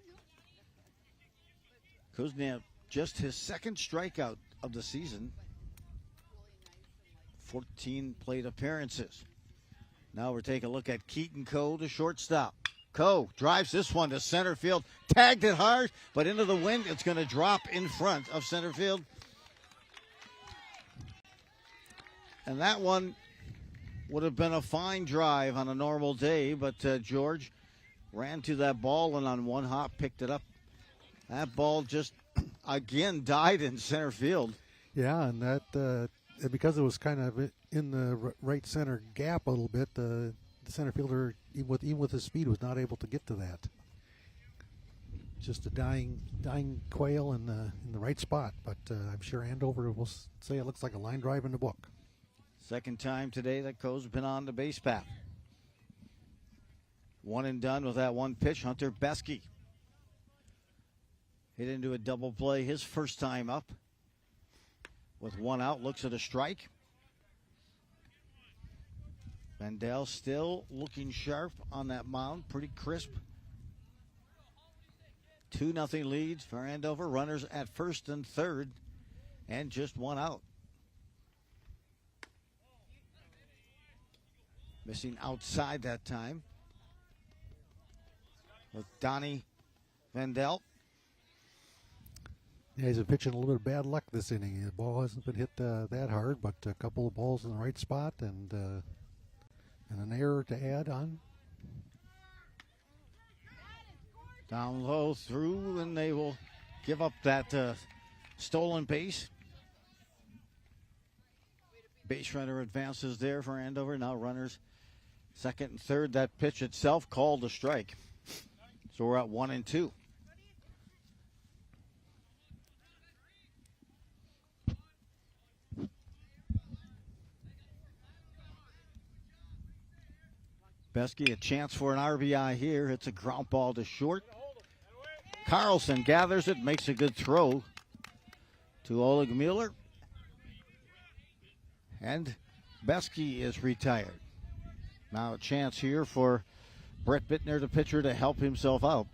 Kuznia, just his second strikeout of the season. 14 plate appearances. Now we're taking a look at Keaton Coe, the shortstop. Coe drives this one to center field. Tagged it hard, but into the wind. It's going to drop in front of center field. And that one would have been a fine drive on a normal day, but George ran to that ball and on one hop picked it up. That ball just, again, died in center field. Yeah, and that because it was kind of in the right center gap a little bit, the center fielder, even with his speed, was not able to get to that. Just a dying quail in the right spot, but I'm sure Andover will say it looks like a line drive in the book. Second time today that Coe's been on the base path. One and done with that one pitch. Hunter Beskey hit into a double play his first time up. With one out, looks at a strike. Vendel still looking sharp on that mound, pretty crisp. 2-0 leads for Andover. Runners at first and third, and just one out. Missing outside that time with Donnie Vendel. Yeah, he's been pitching a little bit of bad luck this inning. The ball hasn't been hit that hard, but a couple of balls in the right spot and an error to add on. Down low through, and they will give up that stolen base. Base runner advances there for Andover. Now runners second and third. That pitch itself called a strike. So we're at 1 and 2. Beskey, a chance for an RBI here. It's a ground ball to short. Carlson gathers it, makes a good throw to Oleg Mueller. And Beskey is retired. Now a chance here for Brett Bittner, the pitcher, to help himself out.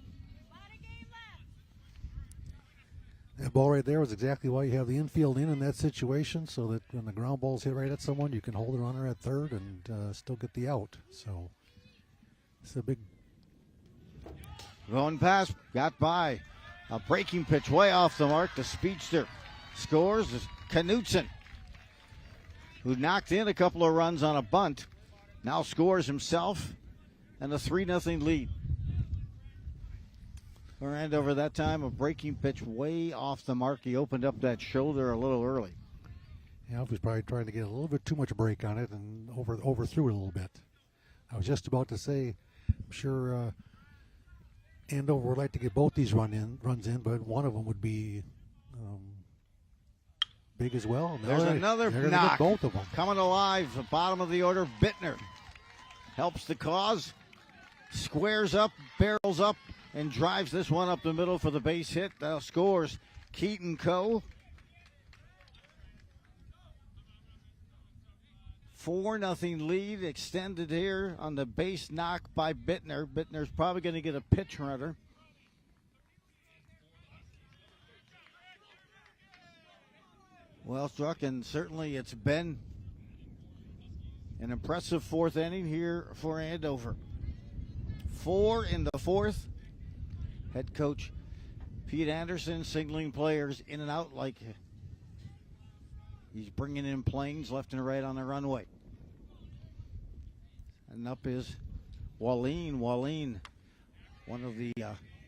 That ball right there was exactly why you have the infield in that situation, so that when the ground ball's hit right at someone, you can hold the runner at third and still get the out. So it's a big... Going past, got by. A breaking pitch way off the mark. The speedster scores. Is Knutson, who knocked in a couple of runs on a bunt, now scores himself, and a 3-0 lead. For Andover that time, a breaking pitch way off the mark. He opened up that shoulder a little early. Yeah, he was probably trying to get a little bit too much break on it and overthrew it a little bit. I was just about to say, I'm sure Andover would like to get both these runs in, but one of them would be big as well. There's another they're gonna knock. get both of them. Coming alive, the bottom of the order, Bittner helps the cause, squares up, barrels up, and drives this one up the middle for the base hit. Scores Keaton Co. 4-0 lead extended here on the base knock by Bittner. Bittner's probably going to get a pitch runner. Well struck, and certainly it's been an impressive fourth inning here for Andover. 4 in the fourth. Head coach Pete Anderson signaling players in and out like he's bringing in planes left and right on the runway. And up is Wallin. Wallin, one of the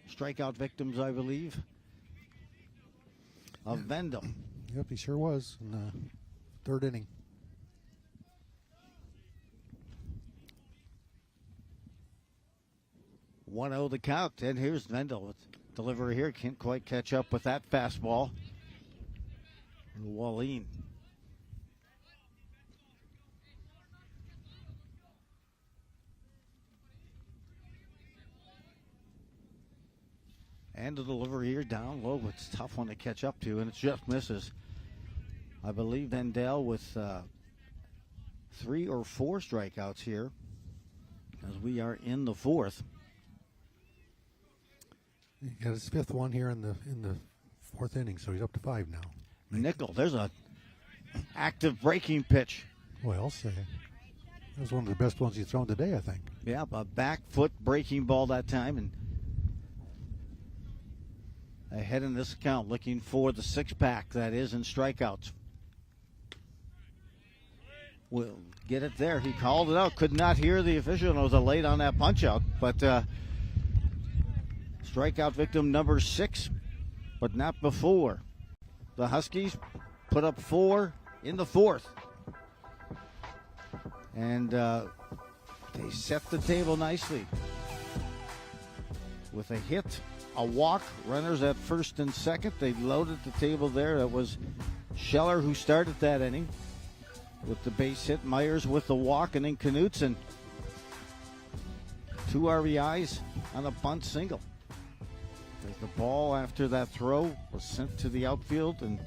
strikeout victims, I believe, of Vendel. Yep, he sure was in the third inning. One-0 the count, and here's Vendel with delivery here. Can't quite catch up with that fastball. Wallin. And the delivery here down low. It's a tough one to catch up to, and it just misses. I believe Vendel with 3 or 4 strikeouts here as we are in the fourth. He got his 5th one here in the fourth inning, so he's up to 5 now. Nickel, there's a active breaking pitch. Well, I'll say that was one of the best ones he's thrown today, I think. Yeah, a back foot breaking ball that time, and ahead in this count, looking for the 6-pack that is in strikeouts. Will get it there. He called it out. Could not hear the official, and it was a late on that punch out. But strikeout victim number 6, but not before. The Huskies put up 4 in the fourth. And they set the table nicely with a hit, a walk, runners at first and second. They loaded the table there. That was Scheller who started that inning with the base hit, Myers with the walk, and then Knutson 2 RBIs on a bunt single. The ball after that throw was sent to the outfield, and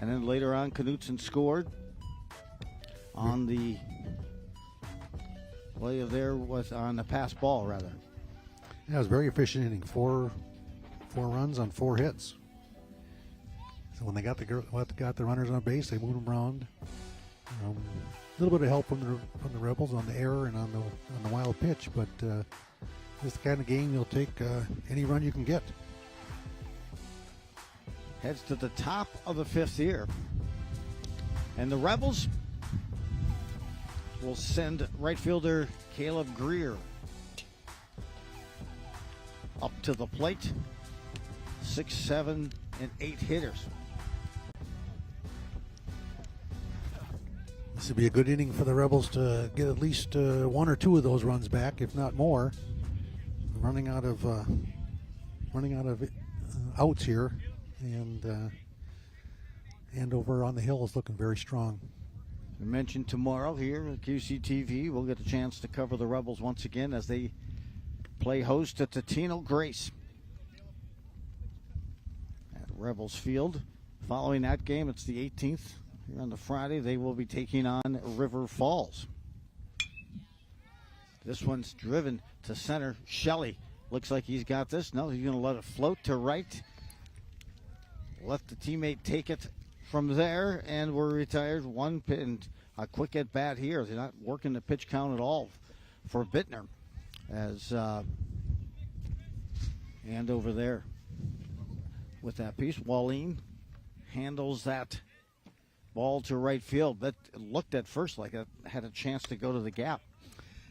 then later on Knutson scored on the play of there was on the pass ball rather. Yeah, it was a very efficient inning. 4 runs on 4 hits. So when they got the runners on base, they moved them around. A little bit of help from the Rebels on the error and on the wild pitch, but this is the kind of game you'll take any run you can get. Heads to the top of the 5th here, and the Rebels will send right fielder Caleb Greer up to the plate. 6, 7, and 8 hitters. This would be a good inning for the Rebels to get at least 1 or 2 of those runs back, if not more. Running out of outs here, and Andover on the hill is looking very strong. We mentioned tomorrow here at QCTV, we'll get a chance to cover the Rebels once again as they play host at the Tino Grace at Rebels Field. Following that game, it's the 18th. Here on the Friday, they will be taking on River Falls. This one's driven to center. Shelley looks like he's got this. No, he's going to let it float to right. Let the teammate take it from there, and we're retired. 1 pin, and a quick at bat here. They're not working the pitch count at all for Bittner, as and over there with that piece. Wallin handles that ball to right field. That looked at first like it had a chance to go to the gap.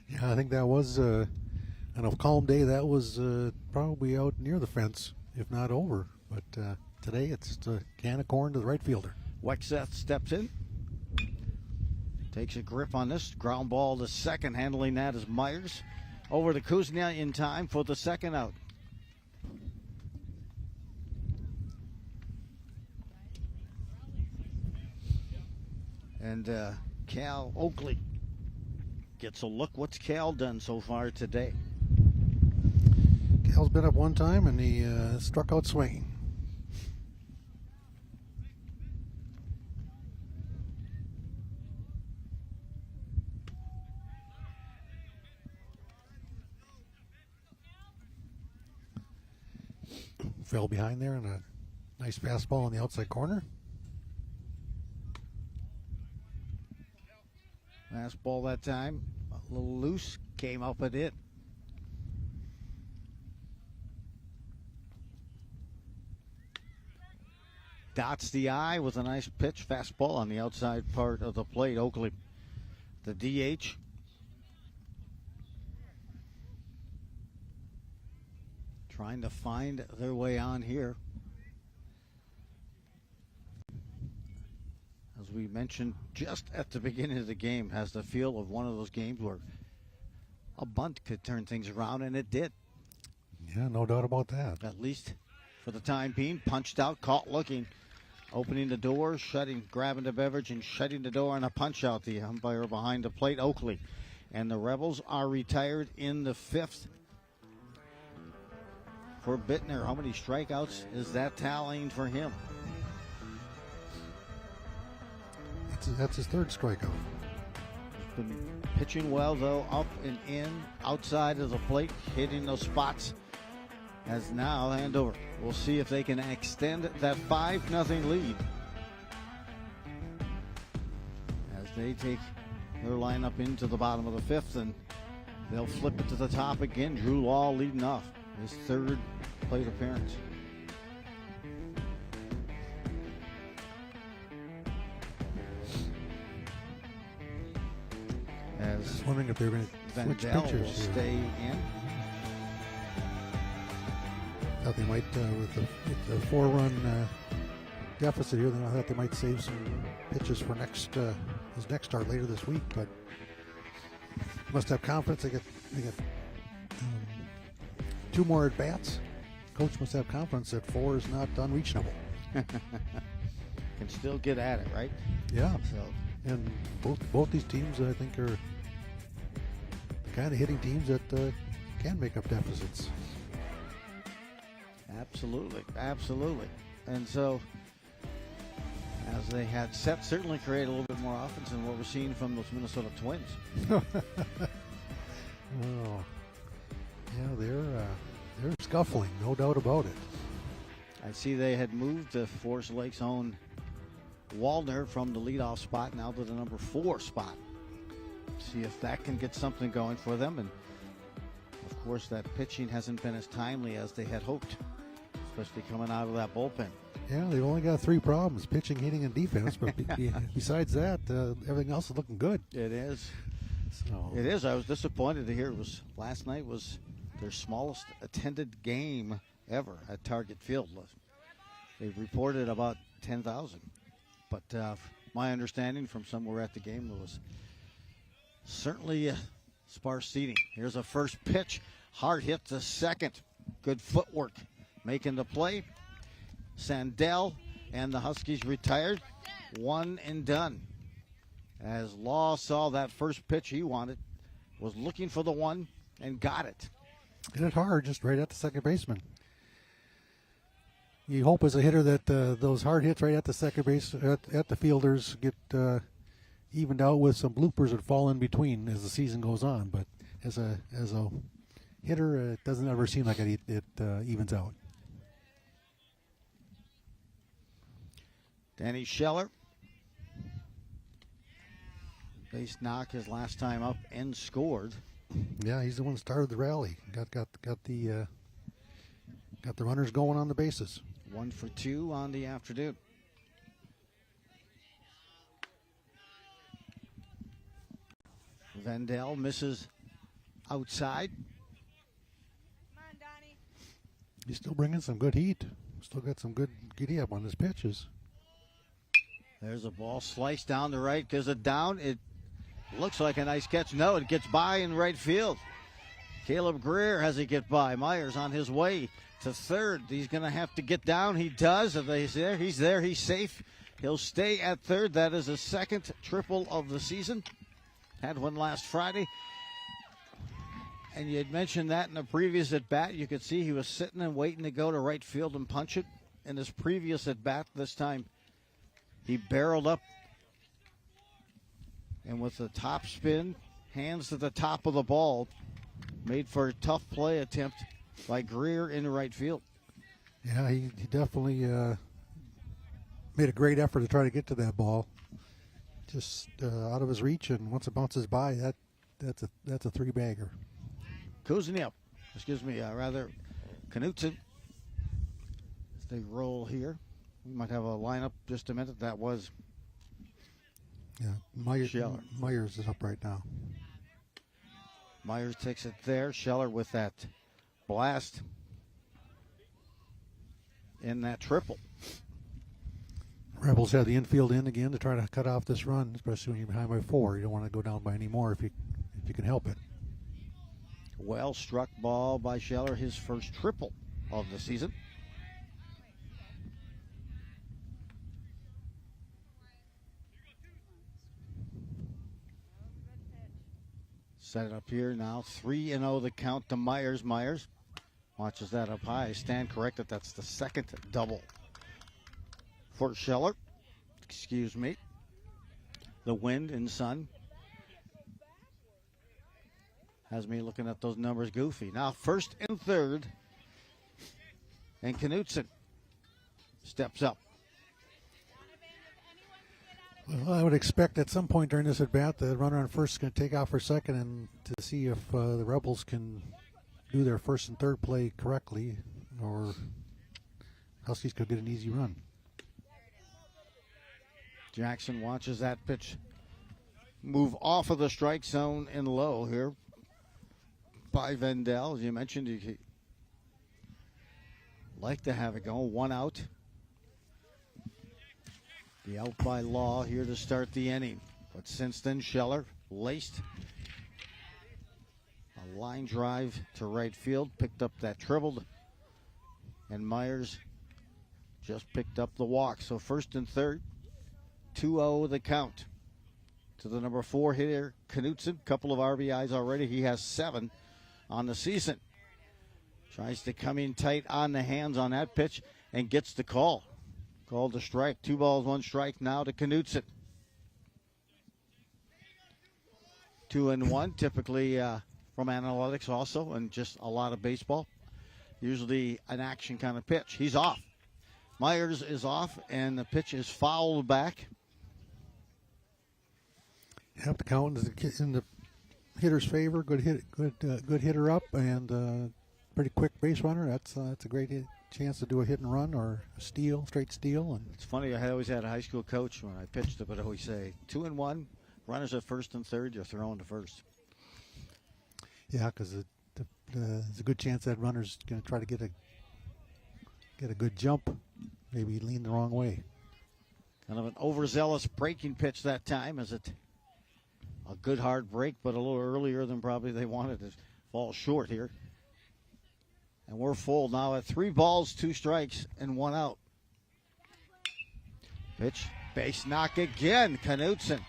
Yeah, I think that was on a calm day. That was probably out near the fence, if not over. But today it's a can of corn to the right fielder. Wexeth steps in, takes a grip on this ground ball to second. Handling that is Myers. Over to Kuznia in time for the second out. And Cal Oakley gets a look. What's Cal done so far today? Cal's been up one time, and he struck out swinging. Fell behind there, and a nice fastball on the outside corner. Fastball that time, a little loose, came up with it. Dots the eye with a nice pitch, fastball on the outside part of the plate. Oakley, the DH. Trying to find their way on here. As we mentioned just at the beginning of the game, has the feel of one of those games where a bunt could turn things around, and it did. Yeah, no doubt about that. At least for the time being. Punched out, caught looking, opening the door, grabbing the beverage and shutting the door, and a punch out. The umpire behind the plate, Oakley. And the Rebels are retired in the fifth. For Bittner, how many strikeouts is that tallying for him? That's his third strikeout. Been pitching well, though, up and in, outside of the plate, hitting those spots. As now, Andover, we'll see if they can extend that 5-0 lead. As they take their lineup into the bottom of the fifth, and they'll flip it to the top again. Drew Law leading off, his third plate appearance. As Wondering if they're going to switch Vendel pitchers will here. stay in. Thought they might, with the 4-run deficit here, then I thought they might save some pitches for his next start later this week. But must have confidence. They get 2 more at bats. Coach must have confidence that 4 is not unreachable. Can still get at it, right? Yeah. So And both these teams, I think, are the kind of hitting teams that can make up deficits. Absolutely. And so, as they had set, certainly create a little bit more offense than what we're seeing from those Minnesota Twins. Oh, yeah, they're scuffling, no doubt about it. I see they had moved to Forest Lake's own Waldner from the leadoff spot now to the number 4 spot. See if that can get something going for them. And of course, that pitching hasn't been as timely as they had hoped, especially coming out of that bullpen. Yeah, they've only got 3 problems: pitching, hitting, and defense. But besides that, everything else is looking good. It is. So It is. I was disappointed to hear last night was their smallest attended game ever at Target Field. They reported about 10,000. But my understanding from somewhere at the game was certainly sparse seating. Here's a first pitch. Hard hit to second. Good footwork. Making the play. Sandell and the Huskies retired. 1 and done. As Law saw that first pitch he wanted, was looking for the 1 and got it. hit it hard, just right at the second baseman. You hope as a hitter that those hard hits right at the second base, at the fielders, get evened out with some bloopers that fall in between as the season goes on. But as a hitter, it doesn't ever seem like it evens out. Danny Scheller. Base knock his last time up and scored. Yeah, he's the one that started the rally. Got the runners going on the bases. 1 for 2 on the afternoon. Vendel misses outside. Come on, Donnie. He's still bringing some good heat. Still got some good giddy up on his pitches. There's a ball sliced down the right. Goes it down. It looks like a nice catch. No, it gets by in right field. Caleb Greer has it get by. Myers on his way to third. He's going to have to get down. He does. He's there. He's safe. He'll stay at third. That is his second triple of the season. Had one last Friday. And you had mentioned that in the previous at-bat. You could see he was sitting and waiting to go to right field and punch it. In his previous at-bat, this time he barreled up. And with the top spin, hands to the top of the ball, made for a tough play attempt by Greer in right field. Yeah, he definitely made a great effort to try to get to that ball. Just out of his reach, and once it bounces by, that's a three-bagger. Knutson, as they roll here. We might have a lineup just a minute. That was Scheller. Myers is up right now. Myers takes it there. Scheller with that blast in that triple. Rebels have the infield in again to try to cut off this run, especially when you're behind by 4. You don't want to go down by any more if you can help it. Well struck ball by Scheller, his first triple of the season. Set it up here now. 3-0 the count to Myers. Myers watches that up high. Stand corrected. That's the second double for Scheller. Excuse me. The wind and sun has me looking at those numbers goofy. Now first and third. And Knutson steps up. Well, I would expect at some point during this at bat, the runner on first is going to take off for second, and to see if the Rebels can do their first and third play correctly, or Huskies could get an easy run. Jackson watches that pitch move off of the strike zone and low here by Vendel. As you mentioned, you like to have it going. One out. The out by Law here to start the inning. But since then, Scheller laced a line drive to right field, picked up that triple, and Myers just picked up the walk. So first and third, 2-0 the count to the number 4 hitter, Knutson. Couple of RBIs already. He has 7 on the season. Tries to come in tight on the hands on that pitch and gets the call. Called a strike. 2 balls, 1 strike now to Knutson. 2-1, typically from analytics also, and just a lot of baseball. Usually an action kind of pitch. He's off. Myers is off, and the pitch is fouled back. Have to count in the hitter's favor. Good hitter up, and pretty quick base runner. That's a great chance to do a hit and run or a steal, straight steal. And it's funny, I always had a high school coach when I pitched it, but I always say 2-1, runners at first and third, you're throwing to first. Yeah, because there's a good chance that runner's going to try to get a good jump, maybe lean the wrong way. Kind of an overzealous breaking pitch that time. Is it a good hard break, but a little earlier than probably they wanted to fall short here. And we're full now at 3 balls, 2 strikes, and 1 out. Pitch, base knock again. Knutson,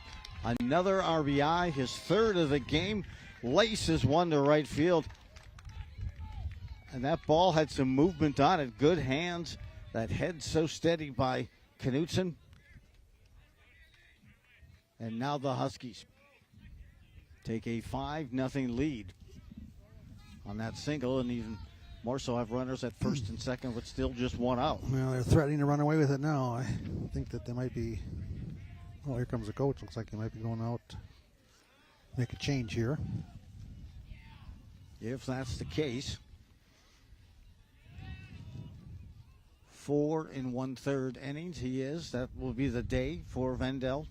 another RBI, his 3rd of the game. Laces one to right field. And that ball had some movement on it. Good hands. That head so steady by Knutson. And now the Huskies take a 5-0 lead on that single, and even more so have runners at first and second with still just 1 out. Well, they're threatening to run away with it now. I think that they might be. Well, here comes the coach. Looks like they might be going out, make a change here. If that's the case, 4 1/3 innings he is. That will be the day for Vendel.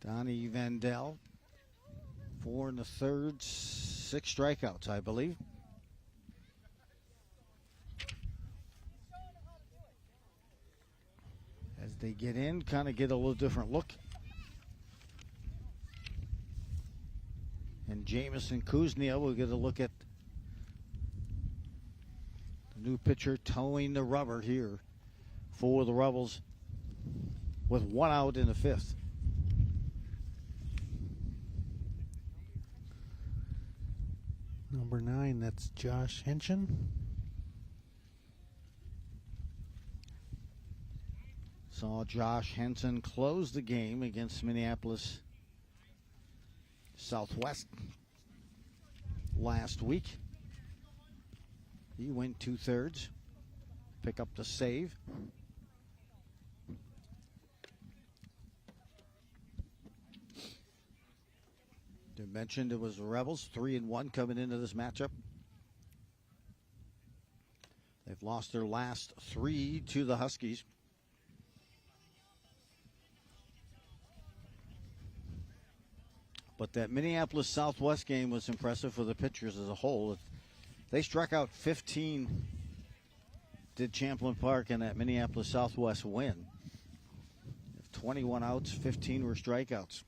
Donnie Vendel, 4 1/3, 6 strikeouts, I believe. As they get in, kind of get a little different look. and Jamison Kuznia. We'll get a look at the new pitcher towing the rubber here for the Rebels with 1 out in the 5th. Number 9, that's Josh Henson. Saw Josh Henson close the game against Minneapolis Southwest last week. He went 2/3, pick up the save. They mentioned it was the Rebels 3-1 coming into this matchup. They've lost their last 3 to the Huskies. But that Minneapolis Southwest game was impressive for the pitchers as a whole. They struck out 15, did Champlin Park in that Minneapolis Southwest win. 21 outs, 15 were strikeouts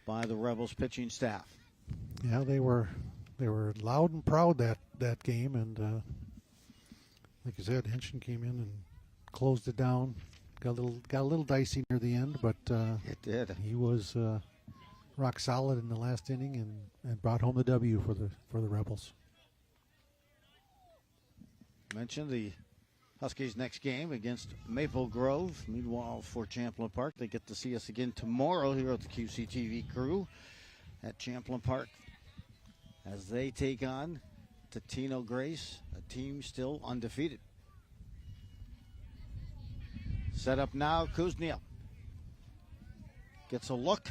by the Rebels pitching staff. Yeah, they were loud and proud that game, and like you said, Henson came in and closed it down. Got a little dicey near the end, but it did. He was rock solid in the last inning and brought home the W for the Rebels. Mentioned the Huskies' next game against Maple Grove. Meanwhile, for Champlin Park, they get to see us again tomorrow here at the QCTV crew at Champlin Park as they take on Totino Grace, a team still undefeated. Set up now, Kuznia gets a look.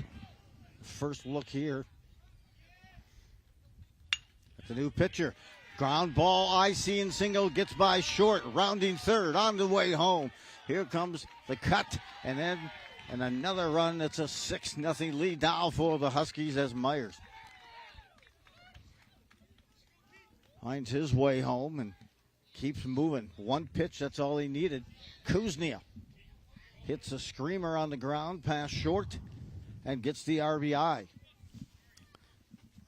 First look here at the new pitcher. Ground ball, IC and single, gets by short, rounding third on the way home. Here comes the cut, and another run. It's a 6-0 lead now for the Huskies as Myers finds his way home and keeps moving. One pitch, that's all he needed. Kuznia hits a screamer on the ground, past short, and gets the RBI.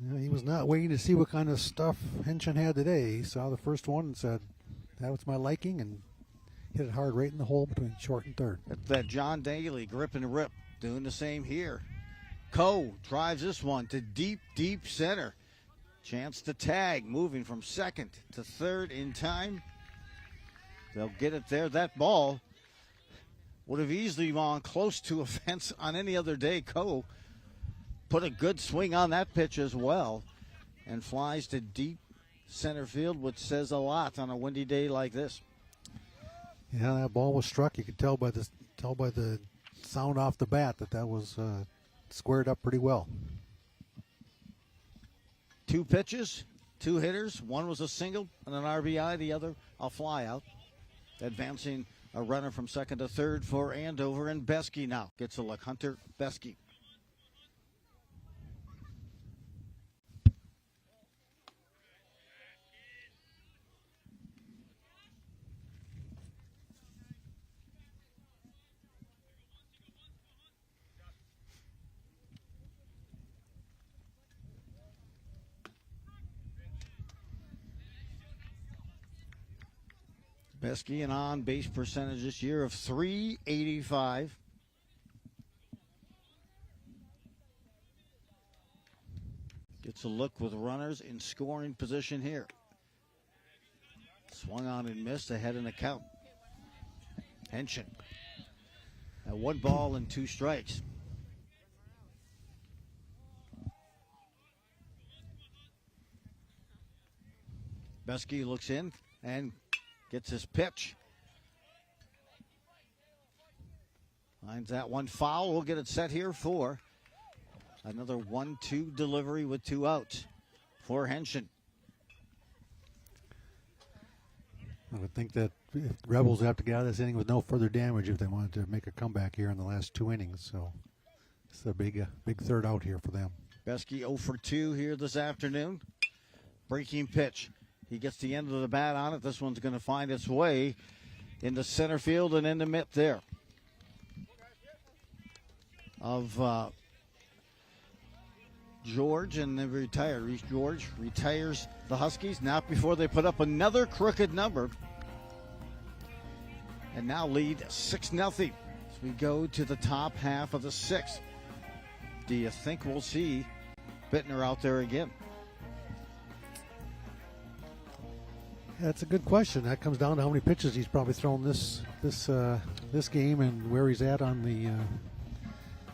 Yeah, he was not waiting to see what kind of stuff Henson had today. He saw the first one and said, that was my liking, and hit it hard right in the hole between short and third. That's that John Daly grip and rip, doing the same here. Coe drives this one to deep, deep center. Chance to tag, moving from second to third in time. They'll get it there. That ball would have easily gone close to a fence on any other day. Coe put a good swing on that pitch as well and flies to deep center field, which says a lot on a windy day like this. Yeah, that ball was struck. You could tell by the sound off the bat that was squared up pretty well. 2 pitches, 2 hitters. One was a single and an RBI. The other a fly out. Advancing a runner from second to third for Andover, and Beskey now gets a look. Hunter Beskey. Beskey, an on-base percentage this year of .385. Gets a look with runners in scoring position here. Swung on and missed, ahead in the count. Henson at 1 ball and 2 strikes. Beskey looks in and gets his pitch. Finds that one foul. We'll get it set here for another 1-2 delivery with 2 outs for Henson. I would think that if the Rebels have to get out of this inning with no further damage if they wanted to make a comeback here in the last 2 innings. So it's a big third out here for them. Beskey 0 for 2 here this afternoon. Breaking pitch. He gets the end of the bat on it. This one's going to find its way into center field and in the mitt there George, and they retire. Reese George retires the Huskies, not before they put up another crooked number. And now lead 6-0 as we go to the top half of the sixth. Do you think we'll see Bittner out there again? That's a good question. That comes down to how many pitches he's probably thrown this game and where he's at on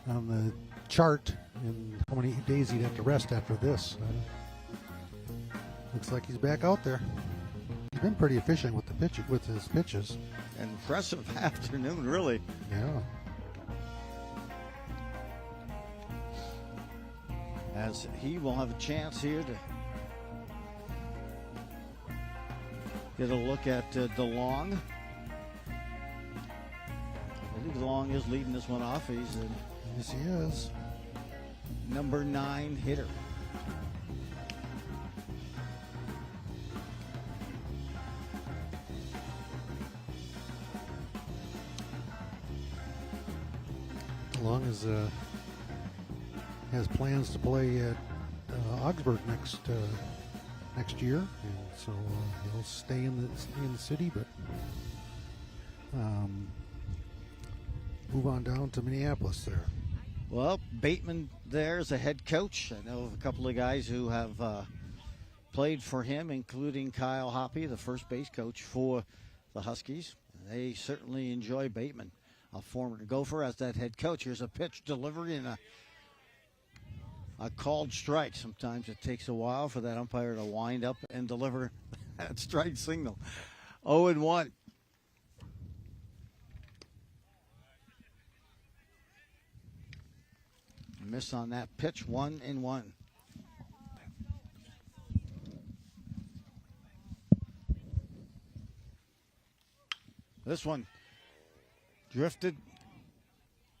the chart and how many days he'd have to rest after this. Looks like he's back out there. He's been pretty efficient with his pitches. Impressive afternoon, really. Yeah. As he will have a chance here to get a look at DeLong. I believe DeLong is leading this one off. He's Yes, he is. number 9 hitter. DeLong has plans to play at Augsburg next year, and so he'll stay in the city, but move on down to Minneapolis there. Well, Bateman there is a head coach. I know of a couple of guys who have played for him, including Kyle Hoppy, the first base coach for the Huskies. They certainly enjoy Bateman, a former Gopher, as that head coach. Here's a pitch delivery and a called strike. Sometimes it takes a while for that umpire to wind up and deliver that strike signal. 0-1. Miss on that pitch, 1-1. This one drifted.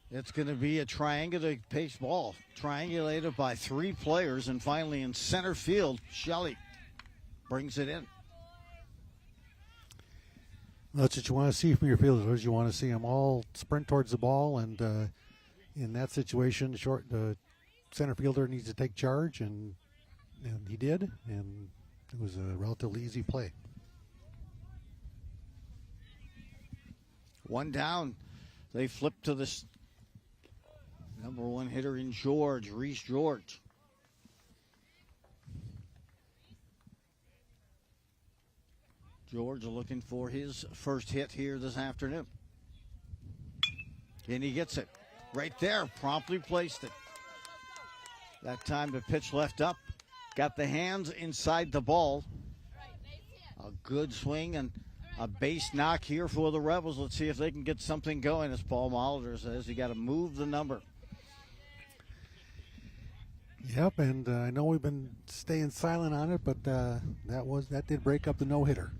It's going to be a triangular pace ball, triangulated by 3 players, and finally in center field, Shelley brings it in. That's what you want to see from your fielders. You want to see them all sprint towards the ball, and in that situation, the center fielder needs to take charge, and he did, and it was a relatively easy play. One down. They flip to this number 1 hitter in George, Reese George. George looking for his first hit here this afternoon. And he gets it right there, promptly placed it. That time the pitch left up, got the hands inside the ball. A good swing and a base knock here for the Rebels. Let's see if they can get something going, as Paul Molitor says. You got to move the number. Yep, and I know we've been staying silent on it, but that did break up the no-hitter.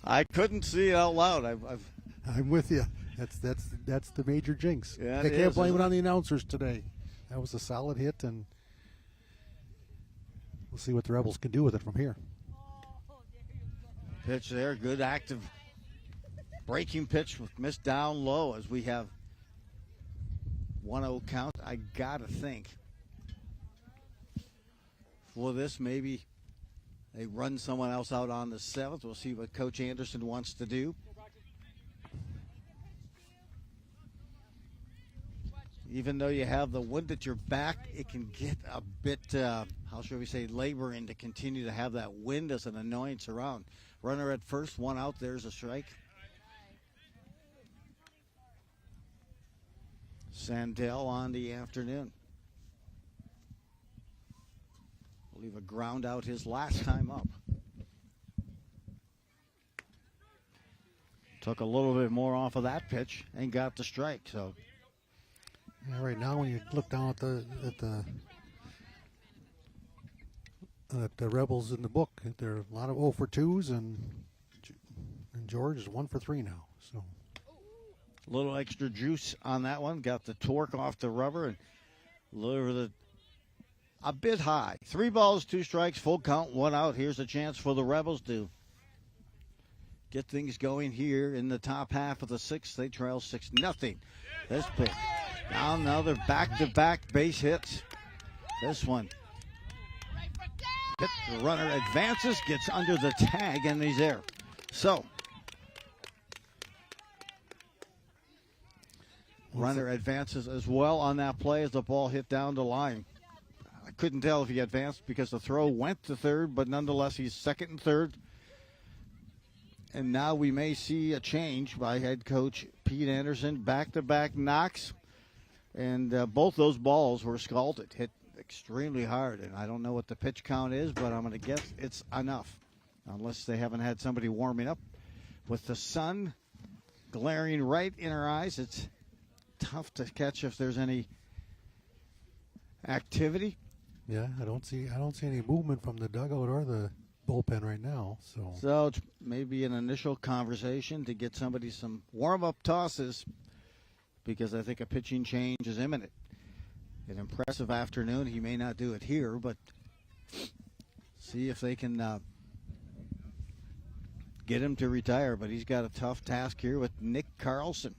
I couldn't see it out loud. I'm with you. That's the major jinx. Yeah, they can't blame it on the announcers today. That was a solid hit, and we'll see what the Rebels can do with it from here. Pitch there, good active breaking pitch with missed down low as we have 1-0 count. I gotta think for this, maybe they run someone else out on the 7th. We'll see what Coach Anderson wants to do. Even though you have the wind at your back, it can get a bit, how shall we say, laboring to continue to have that wind as an annoyance around. Runner at first, 1 out, there's a strike. Sandell on the afternoon. I believe a ground out his last time up. Took a little bit more off of that pitch and got the strike. So yeah, right now when you look down at the Rebels in the book, there are a lot of 0 for 2s, and George is 1 for 3 now. So a little extra juice on that one. Got the torque off the rubber and delivered a bit high. 3 balls, 2 strikes, full count, 1 out. Here's a chance for the Rebels to get things going here in the top half of the 6th. They trail 6-0. This pitch. Now they're back-to-back base hits. This one. Hit, the runner advances, gets under the tag, and he's there. So, runner advances as well on that play as the ball hit down the line. I couldn't tell if he advanced because the throw went to third, but nonetheless he's second and third. And now we may see a change by head coach Pete Anderson. Back-to-back knocks, and both those balls were scalded, hit extremely hard. And I don't know what the pitch count is, but I'm going to guess it's enough, unless they haven't had somebody warming up. With the sun glaring right in our eyes, it's tough to catch if there's any activity. Yeah, I don't see any movement from the dugout or the bullpen right now. So it's maybe an initial conversation to get somebody some warm-up tosses, because I think a pitching change is imminent. An impressive afternoon. He may not do it here, but see if they can get him to retire. But he's got a tough task here with Nick Carlson.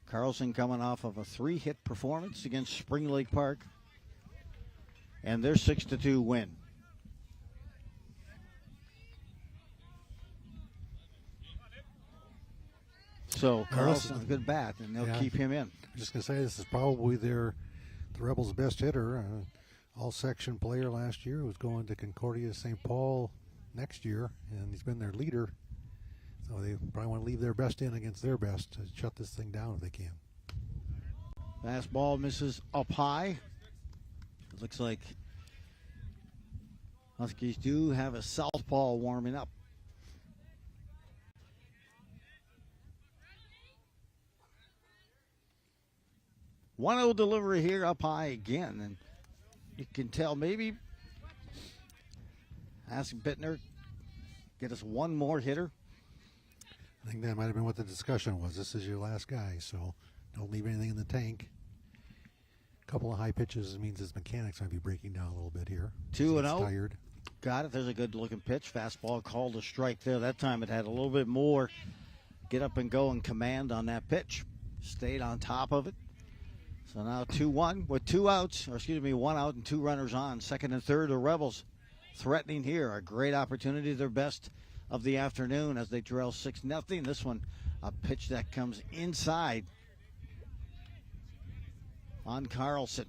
Carlson coming off of a 3-hit performance against Spring Lake Park and their 6-2 win. So Carlson, a good bat, and they'll keep him in. I'm just going to say this is probably the Rebels' best hitter, all-section player last year, who's going to Concordia St. Paul next year, and he's been their leader. So they probably want to leave their best in against their best to shut this thing down if they can. Fastball misses up high. It looks like Huskies do have a southpaw warming up. One-0 delivery here up high again, and you can tell maybe ask Bittner, get us one more hitter. I think that might have been what the discussion was. This is your last guy, so don't leave anything in the tank. A couple of high pitches means his mechanics might be breaking down a little bit here. 2-0. Tired. Got it. There's a good-looking pitch. Fastball called a strike there. That time it had a little bit more get up and go and command on that pitch. Stayed on top of it. So now 2-1 with 2 outs, or excuse me, 1 out and 2 runners on. Second and third, the Rebels threatening here. A great opportunity, their best of the afternoon as they trail 6-0. This one, a pitch that comes inside on Carlson.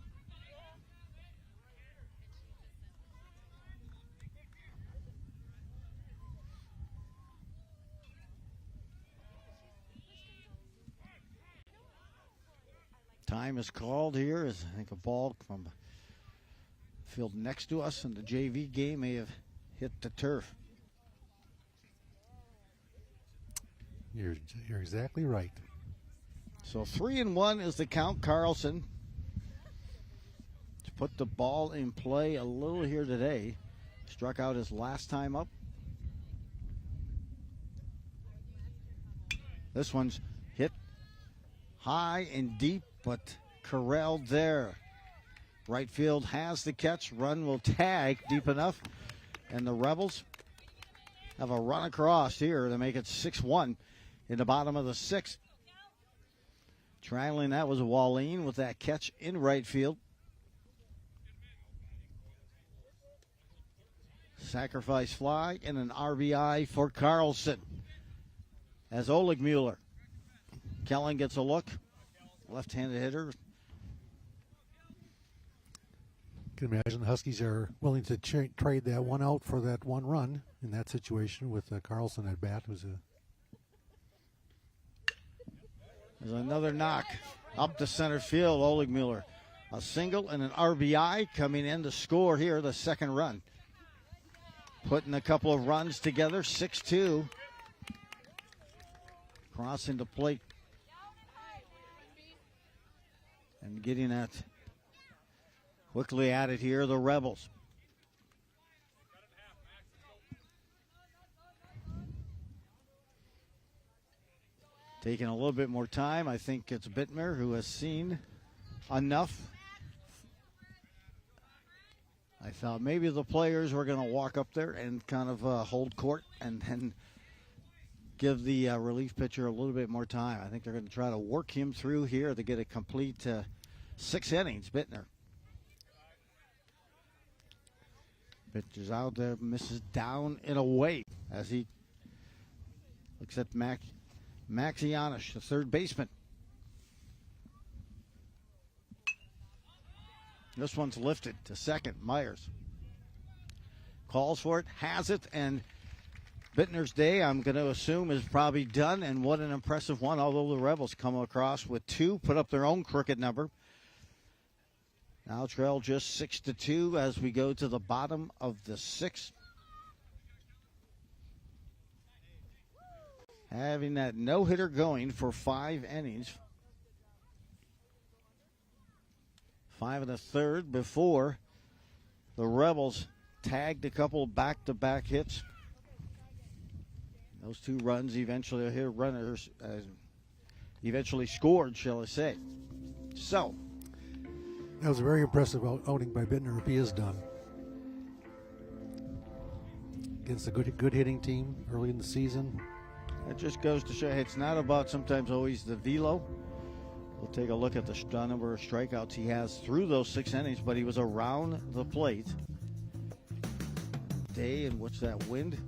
Time is called here as I think a ball from the field next to us in the JV game may have hit the turf. You're exactly right. So 3-1 is the count. Carlson to put the ball in play a little here today. Struck out his last time up. This one's hit high and deep, but corralled there. Right field has the catch. Run will tag deep enough. And the Rebels have a run across here to make it 6-1 in the bottom of the 6th. Trailing that was Wallin with that catch in right field. Sacrifice fly and an RBI for Carlson. As Oleg Mueller. Kellen gets a look. Left-handed hitter. Can imagine the Huskies are willing to trade that one out for that one run in that situation with Carlson at bat, who's a. There's another knock up the center field. Oleg Mueller, a single and an RBI coming in to score here the second run. Putting a couple of runs together, 6-2. Crossing the plate. And getting that quickly at it here, the Rebels. Taking a little bit more time. I think it's Bittner who has seen enough. I thought maybe the players were going to walk up there and kind of hold court and then give the relief pitcher a little bit more time. I think they're going to try to work him through here to get a complete 6 innings. Bittner. Pitches out there, misses down and away as he looks at Maxianish, the third baseman. This one's lifted to second. Myers calls for it, has it, and Bittner's day, I'm going to assume, is probably done. And what an impressive one, although the Rebels come across with two, put up their own crooked number. Now trail just 6-2 as we go to the bottom of the sixth. Having that no-hitter going for 5 innings. 5 1/3 before the Rebels tagged a couple back-to-back hits. Those 2 runs eventually hit runners, eventually scored, shall I say. So, that was a very impressive outing by Bittner if he is done. Against a good hitting team early in the season. It just goes to show it's not about sometimes always the velo. We'll take a look at the number of strikeouts he has through those 6 innings, but he was around the plate. Day and what's that wind?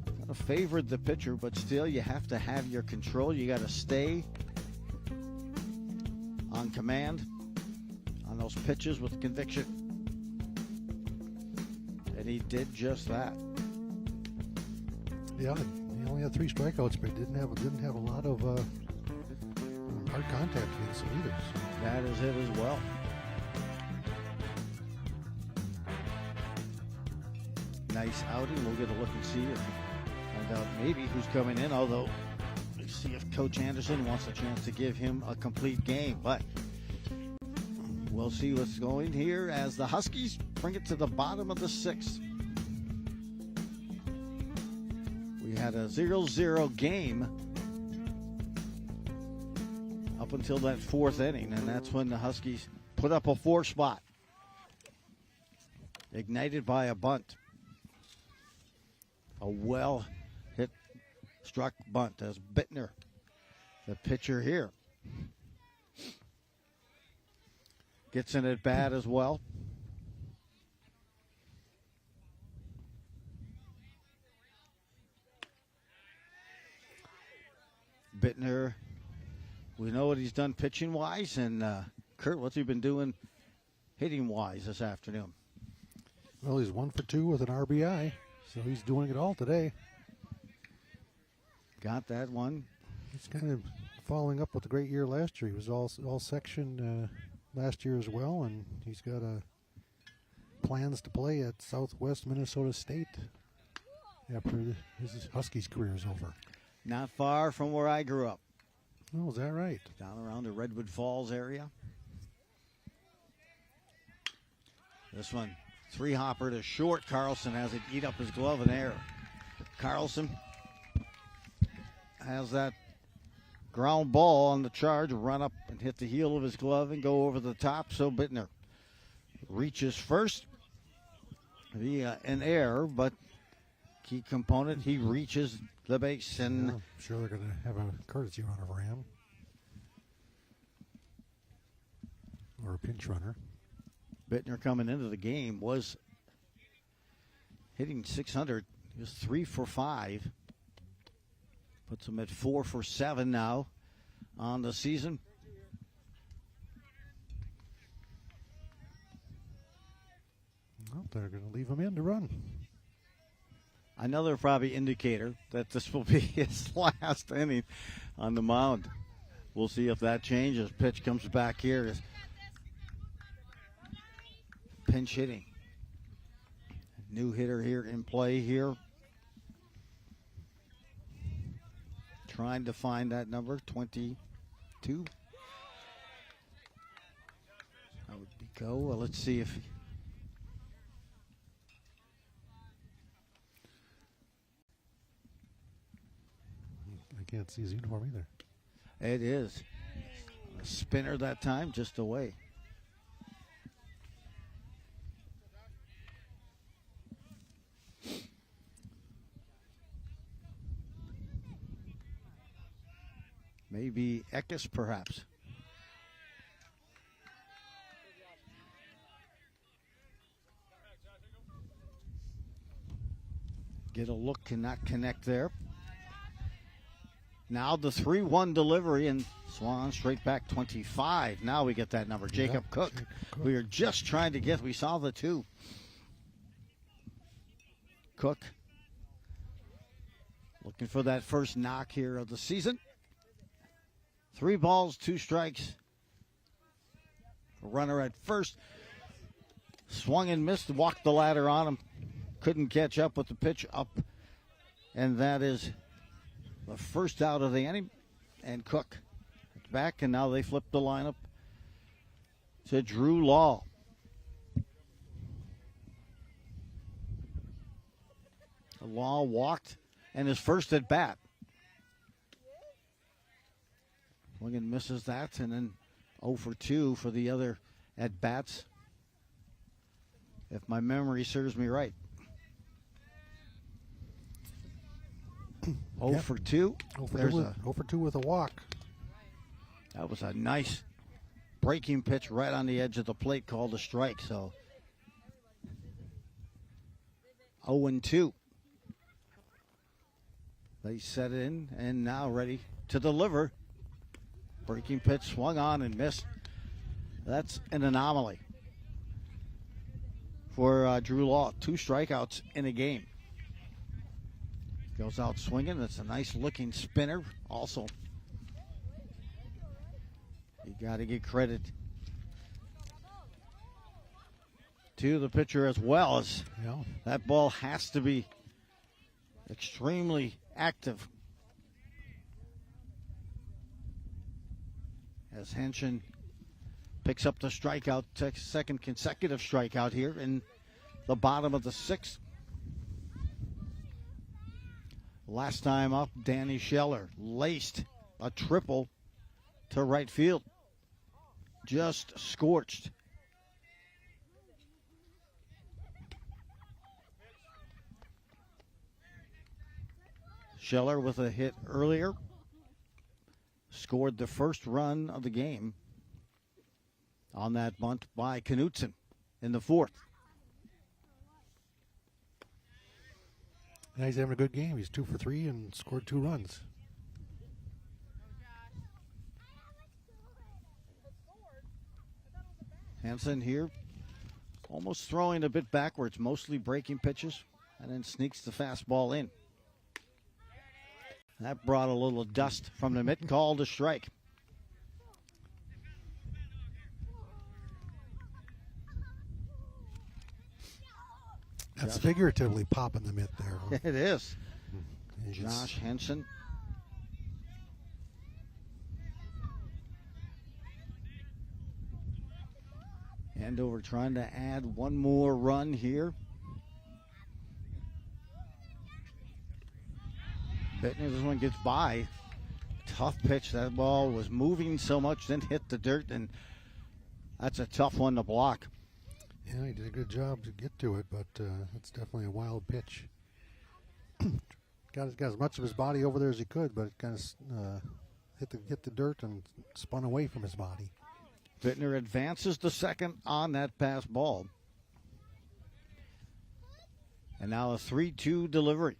Kind of favored the pitcher, but still you have to have your control. You got to stay on command on those pitches with conviction. And he did just that. Yeah, he only had 3 strikeouts, but didn't have a lot of hard contact against him either. So. That is it as well. Nice outing. We'll get a look and see and find out maybe who's coming in, although let's see if Coach Anderson wants a chance to give him a complete game. But we'll see what's going here as the Huskies bring it to the bottom of the 6th. We had a 0-0 game up until that 4th inning, and that's when the Huskies put up a 4 spot. Ignited by a bunt. A well-hit, struck bunt as Bittner, the pitcher here, gets in at bat as well. Bittner, we know what he's done pitching-wise, and Kurt, what's he been doing hitting-wise this afternoon? Well, he's 1 for 2 with an RBI, so he's doing it all today. Got that one. He's kind of following up with a great year last year. He was all section last year as well, and he's got plans to play at Southwest Minnesota State after his Huskies career is over. Not far from where I grew up. Oh, is that right? Down around the Redwood Falls area. This one, 3-hopper to short. Carlson has it eat up his glove in air. Carlson has that ground ball on the charge, run up and hit the heel of his glove and go over the top. So Bittner reaches first via an error, but key component, he reaches the base. And I'm sure they're going to have a courtesy runner for him. Or a pinch runner. Bittner coming into the game was hitting .600. He was 3 for 5. Puts him at 4 for 7 now on the season. Well, they're going to leave him in to run. Another probably indicator that this will be his last inning on the mound. We'll see if that changes. Pitch comes back here. Pinch hitting. New hitter here in play here. Trying to find that number, 22. That would be go. Well, let's see if... I can't see his uniform either. It is. A spinner that time, just away. Maybe Eckes, perhaps. Get a look, cannot connect there. Now the 3-1 delivery, and Swan straight back 25. Now we get that number. Jacob Cook. We were just trying to get, we saw the 2. Cook looking for that first knock here of the season. 3 balls, 2 strikes. Runner at first. Swung and missed, walked the ladder on him. Couldn't catch up with the pitch up. And that is the first out of the inning. And Cook is back, and now they flip the lineup to Drew Law. Law walked, and his first at bat. Swing and misses that, and then 0 for 2 for the other at bats, if my memory serves me right. 0 for 2. 0 for 2 with a walk. That was a nice breaking pitch right on the edge of the plate, called a strike. So 0-2. They set it in and now ready to deliver. Breaking pitch swung on and missed. That's an anomaly for Drew Law. 2 strikeouts in a game. Goes out swinging. That's a nice looking spinner also. You got to give credit to the pitcher as well, as that ball has to be extremely active. As Henshin picks up the strikeout, second consecutive strikeout here in the bottom of the 6th. Last time up, Danny Scheller laced a triple to right field. Just scorched. Scheller with a hit earlier scored the first run of the game on that bunt by Knutson in the 4th. Yeah, he's having a good game. He's 2 for 3 and scored 2 runs. Hansen here almost throwing a bit backwards, mostly breaking pitches, and then sneaks the fastball in. That brought a little dust from the mitt, called a strike. That's figuratively popping the mitt there. It is. Josh Henson. Andover trying to add one more run here. Bittner, this one gets by. Tough pitch. That ball was moving so much, then hit the dirt, and that's a tough one to block. Yeah, he did a good job to get to it, but it's definitely a wild pitch. got as much of his body over there as he could, but it kind of hit the dirt and spun away from his body. Bittner advances the second on that pass ball. And now a 3-2 delivery.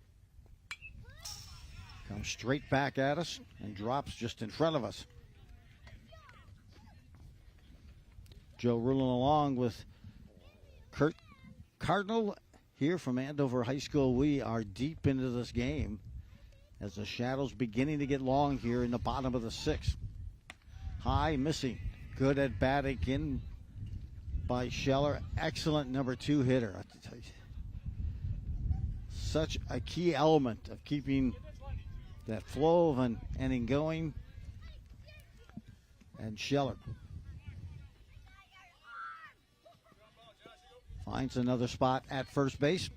Comes straight back at us and drops just in front of us. Joe rolling along with Kurt Cardinal here from Andover High School. We are deep into this game as the shadows beginning to get long here in the bottom of the 6th. High missing. Good at bat again by Scheller. Excellent number 2 hitter. Such a key element of keeping that flow of an inning going. And Scheller finds another spot at first base.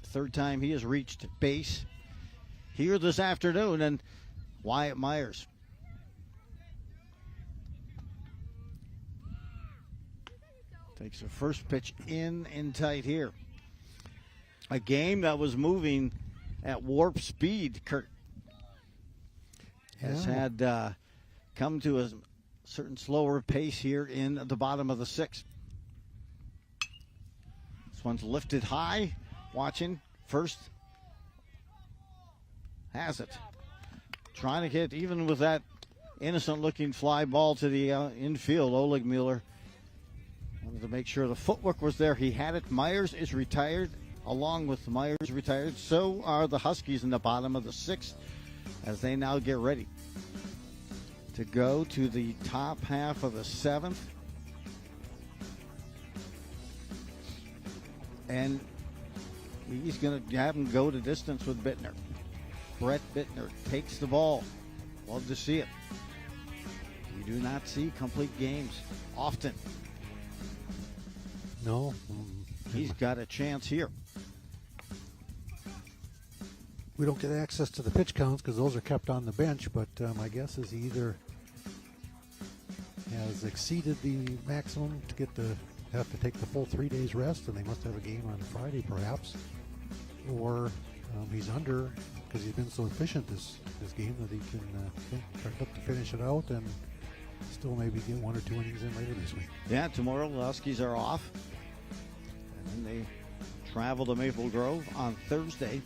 Third time he has reached base here this afternoon. And Wyatt Myers takes the first pitch in tight here. A game that was moving at warp speed, Kurt, has had come to a certain slower pace here in the bottom of the 6th. This one's lifted high, watching first has it. Trying to get, even with that innocent-looking fly ball to the infield, Oleg Mueller wanted to make sure the footwork was there. He had it. Myers is retired. Along with Myers retired, so are the Huskies in the bottom of the 6th as they now get ready to go to the top half of the 7th. And he's going to have him go to distance with Bittner. Brett Bittner takes the ball. Love to see it. You do not see complete games often. No. He's got a chance here. We don't get access to the pitch counts because those are kept on the bench, but my guess is he either has exceeded the maximum to have to take the full 3 days rest, and they must have a game on Friday perhaps, or he's under because he's been so efficient this game that he can look to finish it out and still maybe get 1 or 2 innings in later this week. Yeah, tomorrow the Huskies are off, and then they travel to Maple Grove on Thursday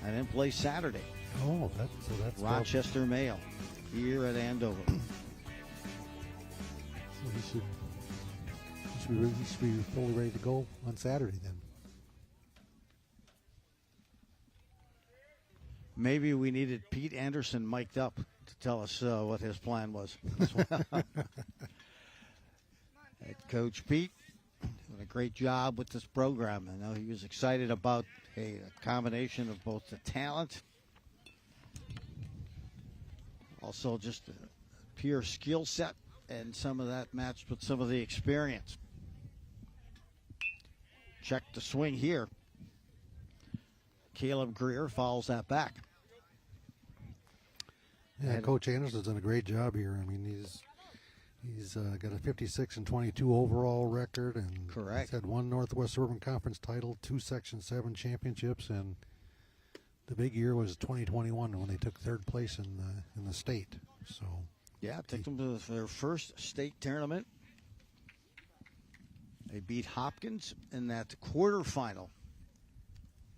and then play Saturday. Oh, that's Rochester Mail here at Andover. So he should be fully ready to go on Saturday then. Maybe we needed Pete Anderson mic'd up to tell us what his plan was. Head Coach Pete doing a great job with this program. I know he was excited about a combination of both the talent, also just a pure skill set, and some of that matched with some of the experience. Check the swing here. Caleb Greer fouls that back. Yeah, Coach Anderson's done a great job here. I mean, he's got a 56-22 overall record, and correct. He's had 1 Northwest Suburban Conference title, 2 Section 7 championships, and the big year was 2021 when they took 3rd place in the state. So yeah, took them to their first state tournament. They beat Hopkins in that quarterfinal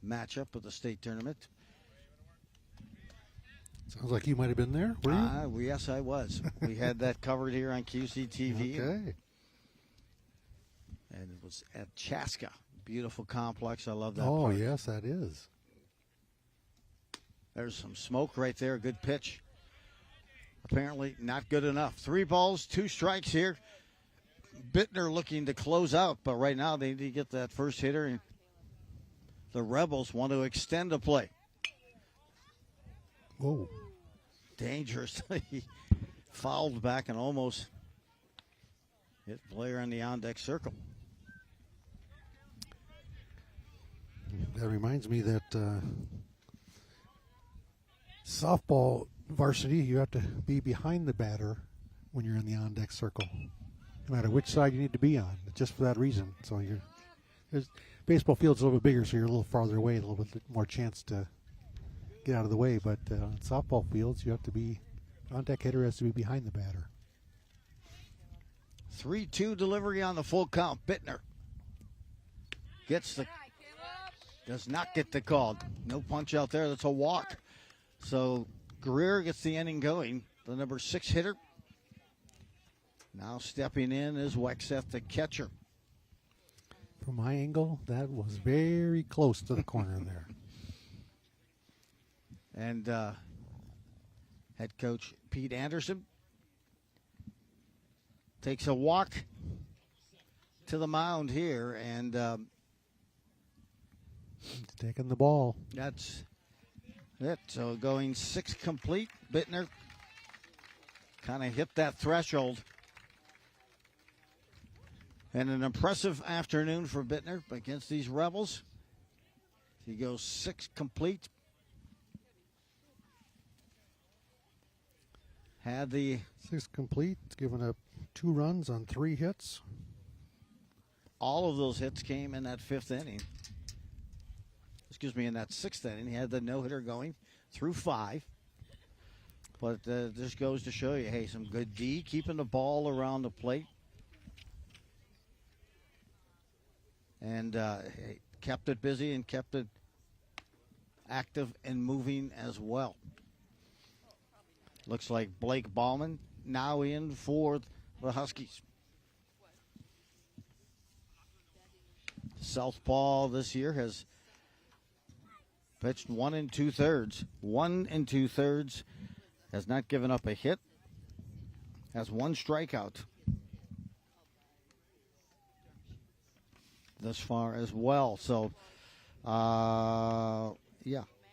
matchup of the state tournament. Sounds like you might have been there. Were you? Yes, I was. We had that covered here on QCTV. Okay. And it was at Chaska. Beautiful complex. I love that. Oh, park. yes, that is. There's some smoke right there. Good pitch. Apparently not good enough. 3 balls, 2 strikes here. Bittner looking to close out, but right now they need to get that first hitter. And the Rebels want to extend the play. Whoa. Dangerously fouled back and almost hit player on the on-deck circle. That reminds me that softball varsity, you have to be behind the batter when you're in the on-deck circle, no matter which side you need to be on, just for that reason. So baseball field's a little bit bigger, so you're a little farther away, a little bit more chance to get out of the way. But on softball fields, you have to be, on-deck hitter has to be behind the batter. 3-2 delivery on the full count. Bittner does not get the call. No punch out there. That's a walk. So Greer gets the inning going. The number 6 hitter. Now stepping in is Wexeth, the catcher. From my angle, that was very close to the corner there. And head coach Pete Anderson takes a walk to the mound here, and taking the ball. That's it. So going 6 complete. Bittner kind of hit that threshold. And an impressive afternoon for Bittner against these Rebels. He goes 6 complete. Had the 6 complete, given up 2 runs on 3 hits. All of those hits came in that 5th inning. Excuse me, in that 6th inning. He had the no-hitter going through 5. But this goes to show you, hey, some good D, keeping the ball around the plate. And kept it busy and kept it active and moving as well. Looks like Blake Ballman now in for the Huskies. Southpaw this year has pitched 1 2/3. 1 2/3. Has not given up a hit. Has 1 strikeout thus far as well. So,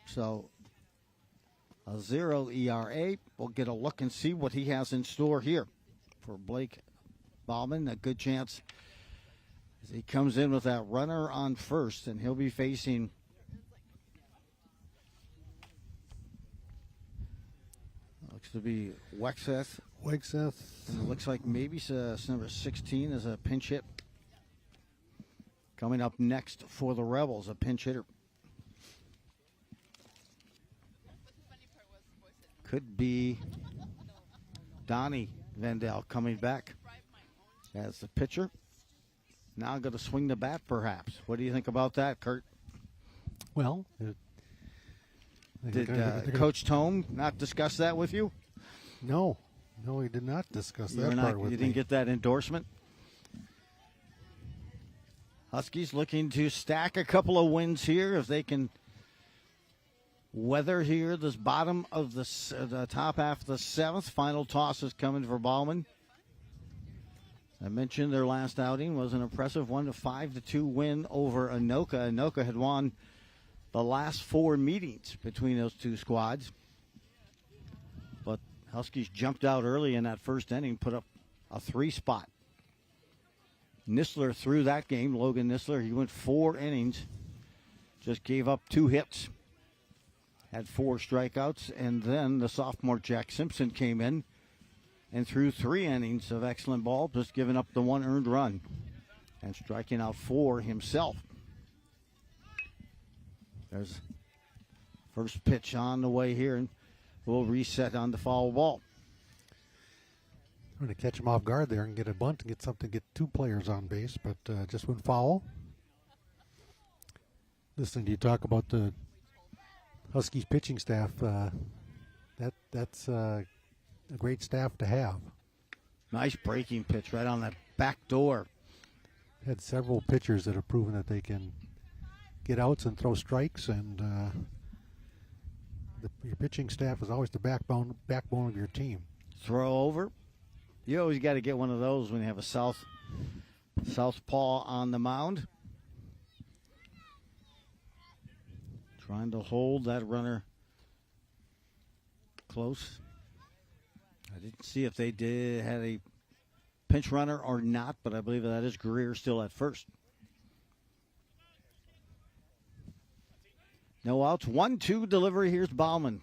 So a 0 ERA. We'll get a look and see what he has in store here for Blake Bauman. A good chance as he comes in with that runner on first, and he'll be facing looks to be Wexeth. And it looks like maybe number 16 is a pinch hit. Coming up next for the Rebels, a pinch hitter. Could be Donnie Vandell coming back as the pitcher. Now going to swing the bat, perhaps. What do you think about that, Kurt? Well, did Coach Tome not discuss that with you? No, he did not discuss that part with me. You didn't get that endorsement? Huskies looking to stack a couple of wins here if they can weather here this bottom of the top half of the 7th. Final toss is coming for Ballman. I mentioned their last outing was an impressive 5-2 win over Anoka. Anoka had won the last 4 meetings between those two squads. But Huskies jumped out early in that first inning, put up a 3 spot. Nisler threw that game. Logan Nisler, he went 4 innings, just gave up 2 hits, had 4 strikeouts, and then the sophomore Jack Simpson came in and threw 3 innings of excellent ball, just giving up the 1 earned run and striking out 4 himself. There's first pitch on the way here, and we'll reset on the foul ball. I'm going to catch him off guard there and get a bunt and get 2 players on base, but just went foul. Listening to you talk about the Huskies pitching staff, that's a great staff to have. Nice breaking pitch right on that back door. Had several pitchers that have proven that they can get outs and throw strikes, and your pitching staff is always the backbone of your team. Throw over. You always got to get one of those when you have a southpaw on the mound. Trying to hold that runner close. I didn't see if they had a pinch runner or not, but I believe that is Greer still at first. No outs. 1-2 delivery. Here's Bauman.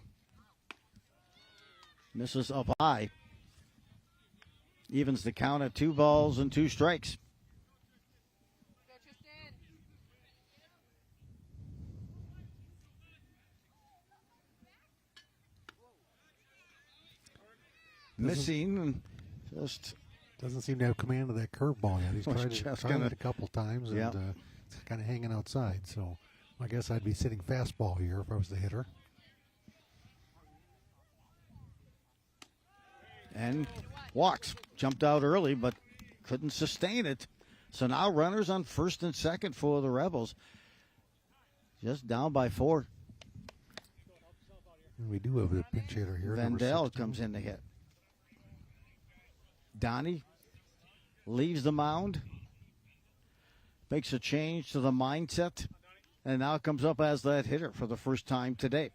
Misses up high. Evens the count at 2 balls and 2 strikes. Missing and just doesn't seem to have command of that curveball yet. He's tried it a couple times and it's kind of hanging outside. So I guess I'd be sitting fastball here if I was the hitter. And walks. Jumped out early, but couldn't sustain it. So now runners on first and second for the Rebels. Just down by 4. And we do have a pinch hitter here. Vandell comes in to hit. Donnie leaves the mound. Makes a change to the mindset. And now comes up as that hitter for the first time today.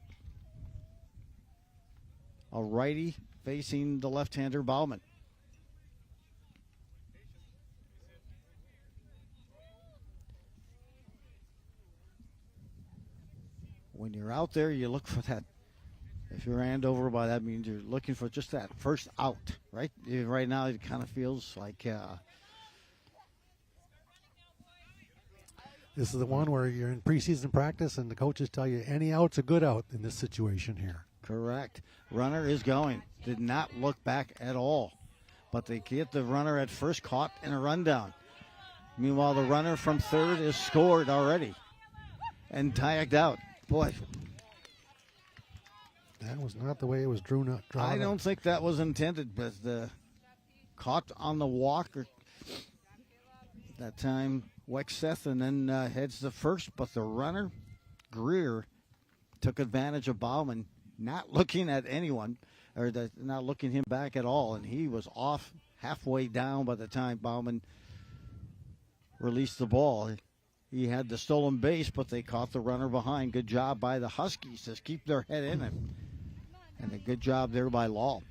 A righty facing the left-hander Bauman. When you're out there, you look for that. If you're Andover, by that means you're looking for just that first out, right? Right now, it kind of feels like this is the one where you're in preseason practice and the coaches tell you any out's a good out in this situation here. Correct. Runner is going. Did not look back at all. But they get the runner at first, caught in a rundown. Meanwhile, the runner from third is scored already and tagged out. Boy, That was not the way it was drawn up. I don't think that was intended, but caught on the walk that time, Wexeth, and then heads to first. But the runner, Greer, took advantage of Bauman, not looking at anyone, or not looking him back at all, and he was off halfway down by the time Bauman released the ball. He had the stolen base, but they caught the runner behind. Good job by the Huskies to keep their head in it. And a good job there by Law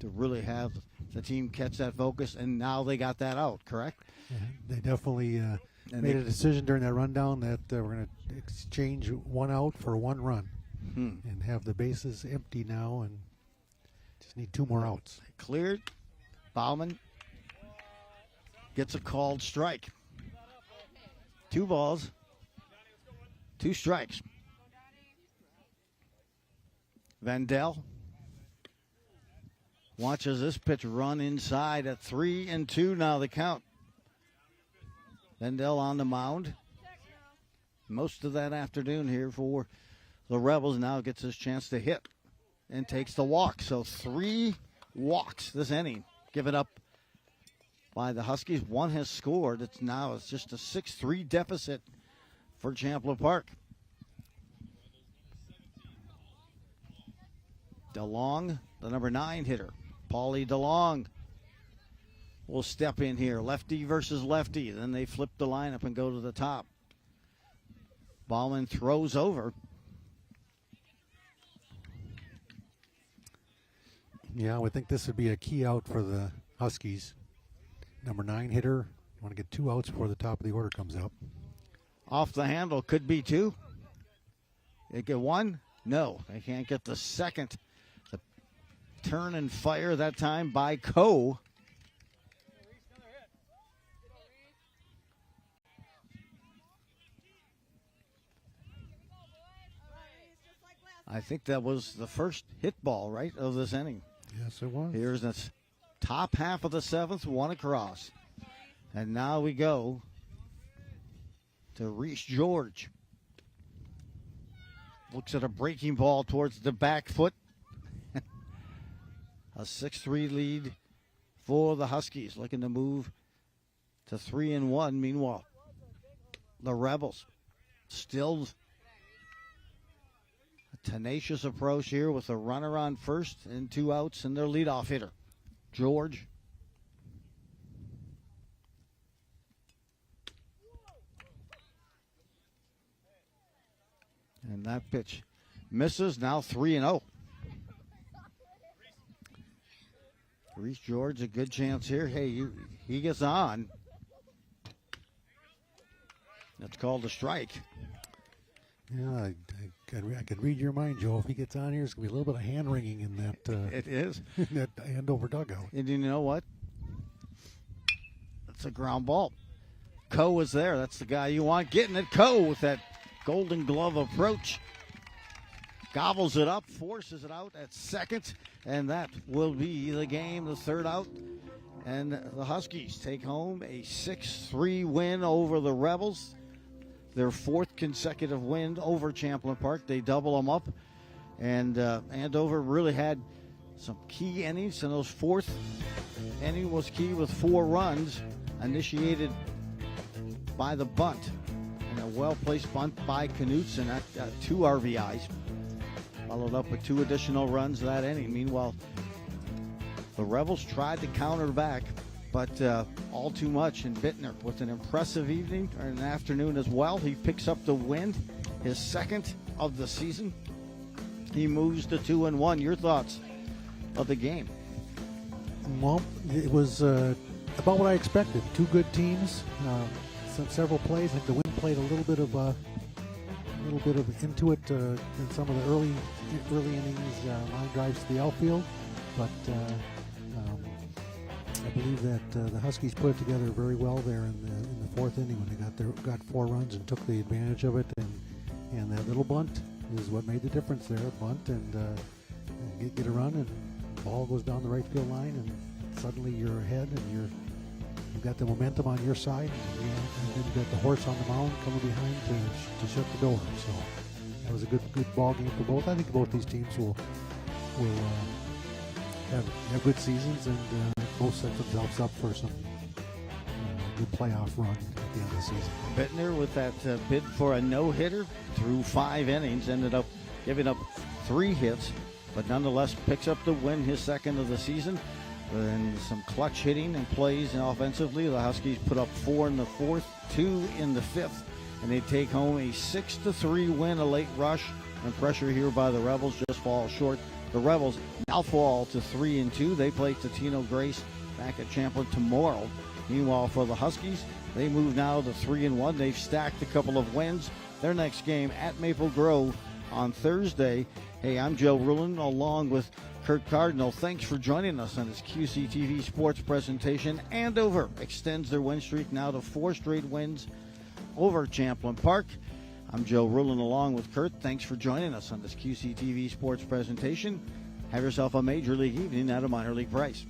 to really have the team catch that focus. And now they got that out, correct? Yeah, they definitely made a decision during that rundown that we're going to exchange one out for one run and have the bases empty now and just need 2 more outs. Cleared. Bauman gets a called strike. 2 balls, 2 strikes. Vandell watches this pitch run inside at 3-2 now the count. Vandell on the mound. Most of that afternoon here for the Rebels. Now gets his chance to hit and takes the walk. So 3 walks this inning. Give it up by the Huskies. 1 has scored. It's just a 6-3 deficit for Champlin Park. DeLong, the number 9 hitter. Paulie DeLong will step in here. Lefty versus lefty. Then they flip the lineup and go to the top. Bauman throws over. Yeah, I would think this would be a key out for the Huskies. Number 9 hitter. Want to get 2 outs before the top of the order comes up. Off the handle, could be 2. They get 1? No, they can't get the second. The turn and fire that time by Coe. I think that was the first hit ball, right, of this inning. Yes, it was. Here's the top half of the 7th, 1 across. And now we go to Reese George. Looks at a breaking ball towards the back foot. A 6-3 lead for the Huskies, looking to move to 3-1. Meanwhile, the Rebels still a tenacious approach here with a runner on first and 2 outs and their leadoff hitter, George. And that pitch misses. Now 3-0. Reese George, a good chance here. Hey, he gets on. That's called a strike. Yeah, I could read your mind, Joe. If he gets on here, there's going to be a little bit of hand wringing in that. It is. That Andover dugout. And you know what? That's a ground ball. Coe is there. That's the guy you want getting it. Coe with that Golden Glove approach. Gobbles it up, forces it out at second, and that will be the game, the 3rd out. And the Huskies take home a 6-3 win over the Rebels. Their 4th consecutive win over Champlin Park. They double them up. And Andover really had some key innings, and those 4th inning was key with 4 runs initiated by the bunt. And a well-placed bunt by Knutson at 2 RBIs. Followed up with 2 additional runs that inning. Meanwhile, the Rebels tried to counter back, but all too much. And Bittner with an impressive evening or an afternoon as well. He picks up the win, his 2nd of the season. He moves to 2-1. Your thoughts of the game? Well, it was about what I expected. 2 good teams. Several plays. I think the Wind played a little bit of into it in some of the early innings, line drives to the outfield, but I believe that the Huskies put it together very well there in the 4th inning when they got 4 runs and took the advantage of it, and that little bunt is what made the difference there. Bunt and get a run, and the ball goes down the right field line, and suddenly you're ahead, and you've got the momentum on your side, and then you've got the horse on the mound coming behind to shut the door. So that was a good ball game for both. I think both these teams will have good seasons, and both set themselves up for some good playoff run at the end of the season. Bittner with that bid for a no-hitter through 5 innings, ended up giving up 3 hits, but nonetheless picks up the win, his second of the season. And some clutch hitting and plays offensively. The Huskies put up 4 in the 4th, 2 in the 5th, and they take home a 6-3 win. A late rush and pressure here by the Rebels just falls short. The Rebels now fall to 3-2. They play Totino Grace back at Champlin tomorrow. Meanwhile, for the Huskies, they move now to 3-1. They've stacked a couple of wins. Their next game at Maple Grove on Thursday. Hey, I'm Joe Rulin along with Kurt Cardinal. Thanks for joining us on this QCTV sports presentation. Andover extends their win streak now to 4 straight wins over Champlin Park. I'm Joe Rulin along with Kurt. Thanks for joining us on this QCTV sports presentation. Have yourself a major league evening at a minor league price.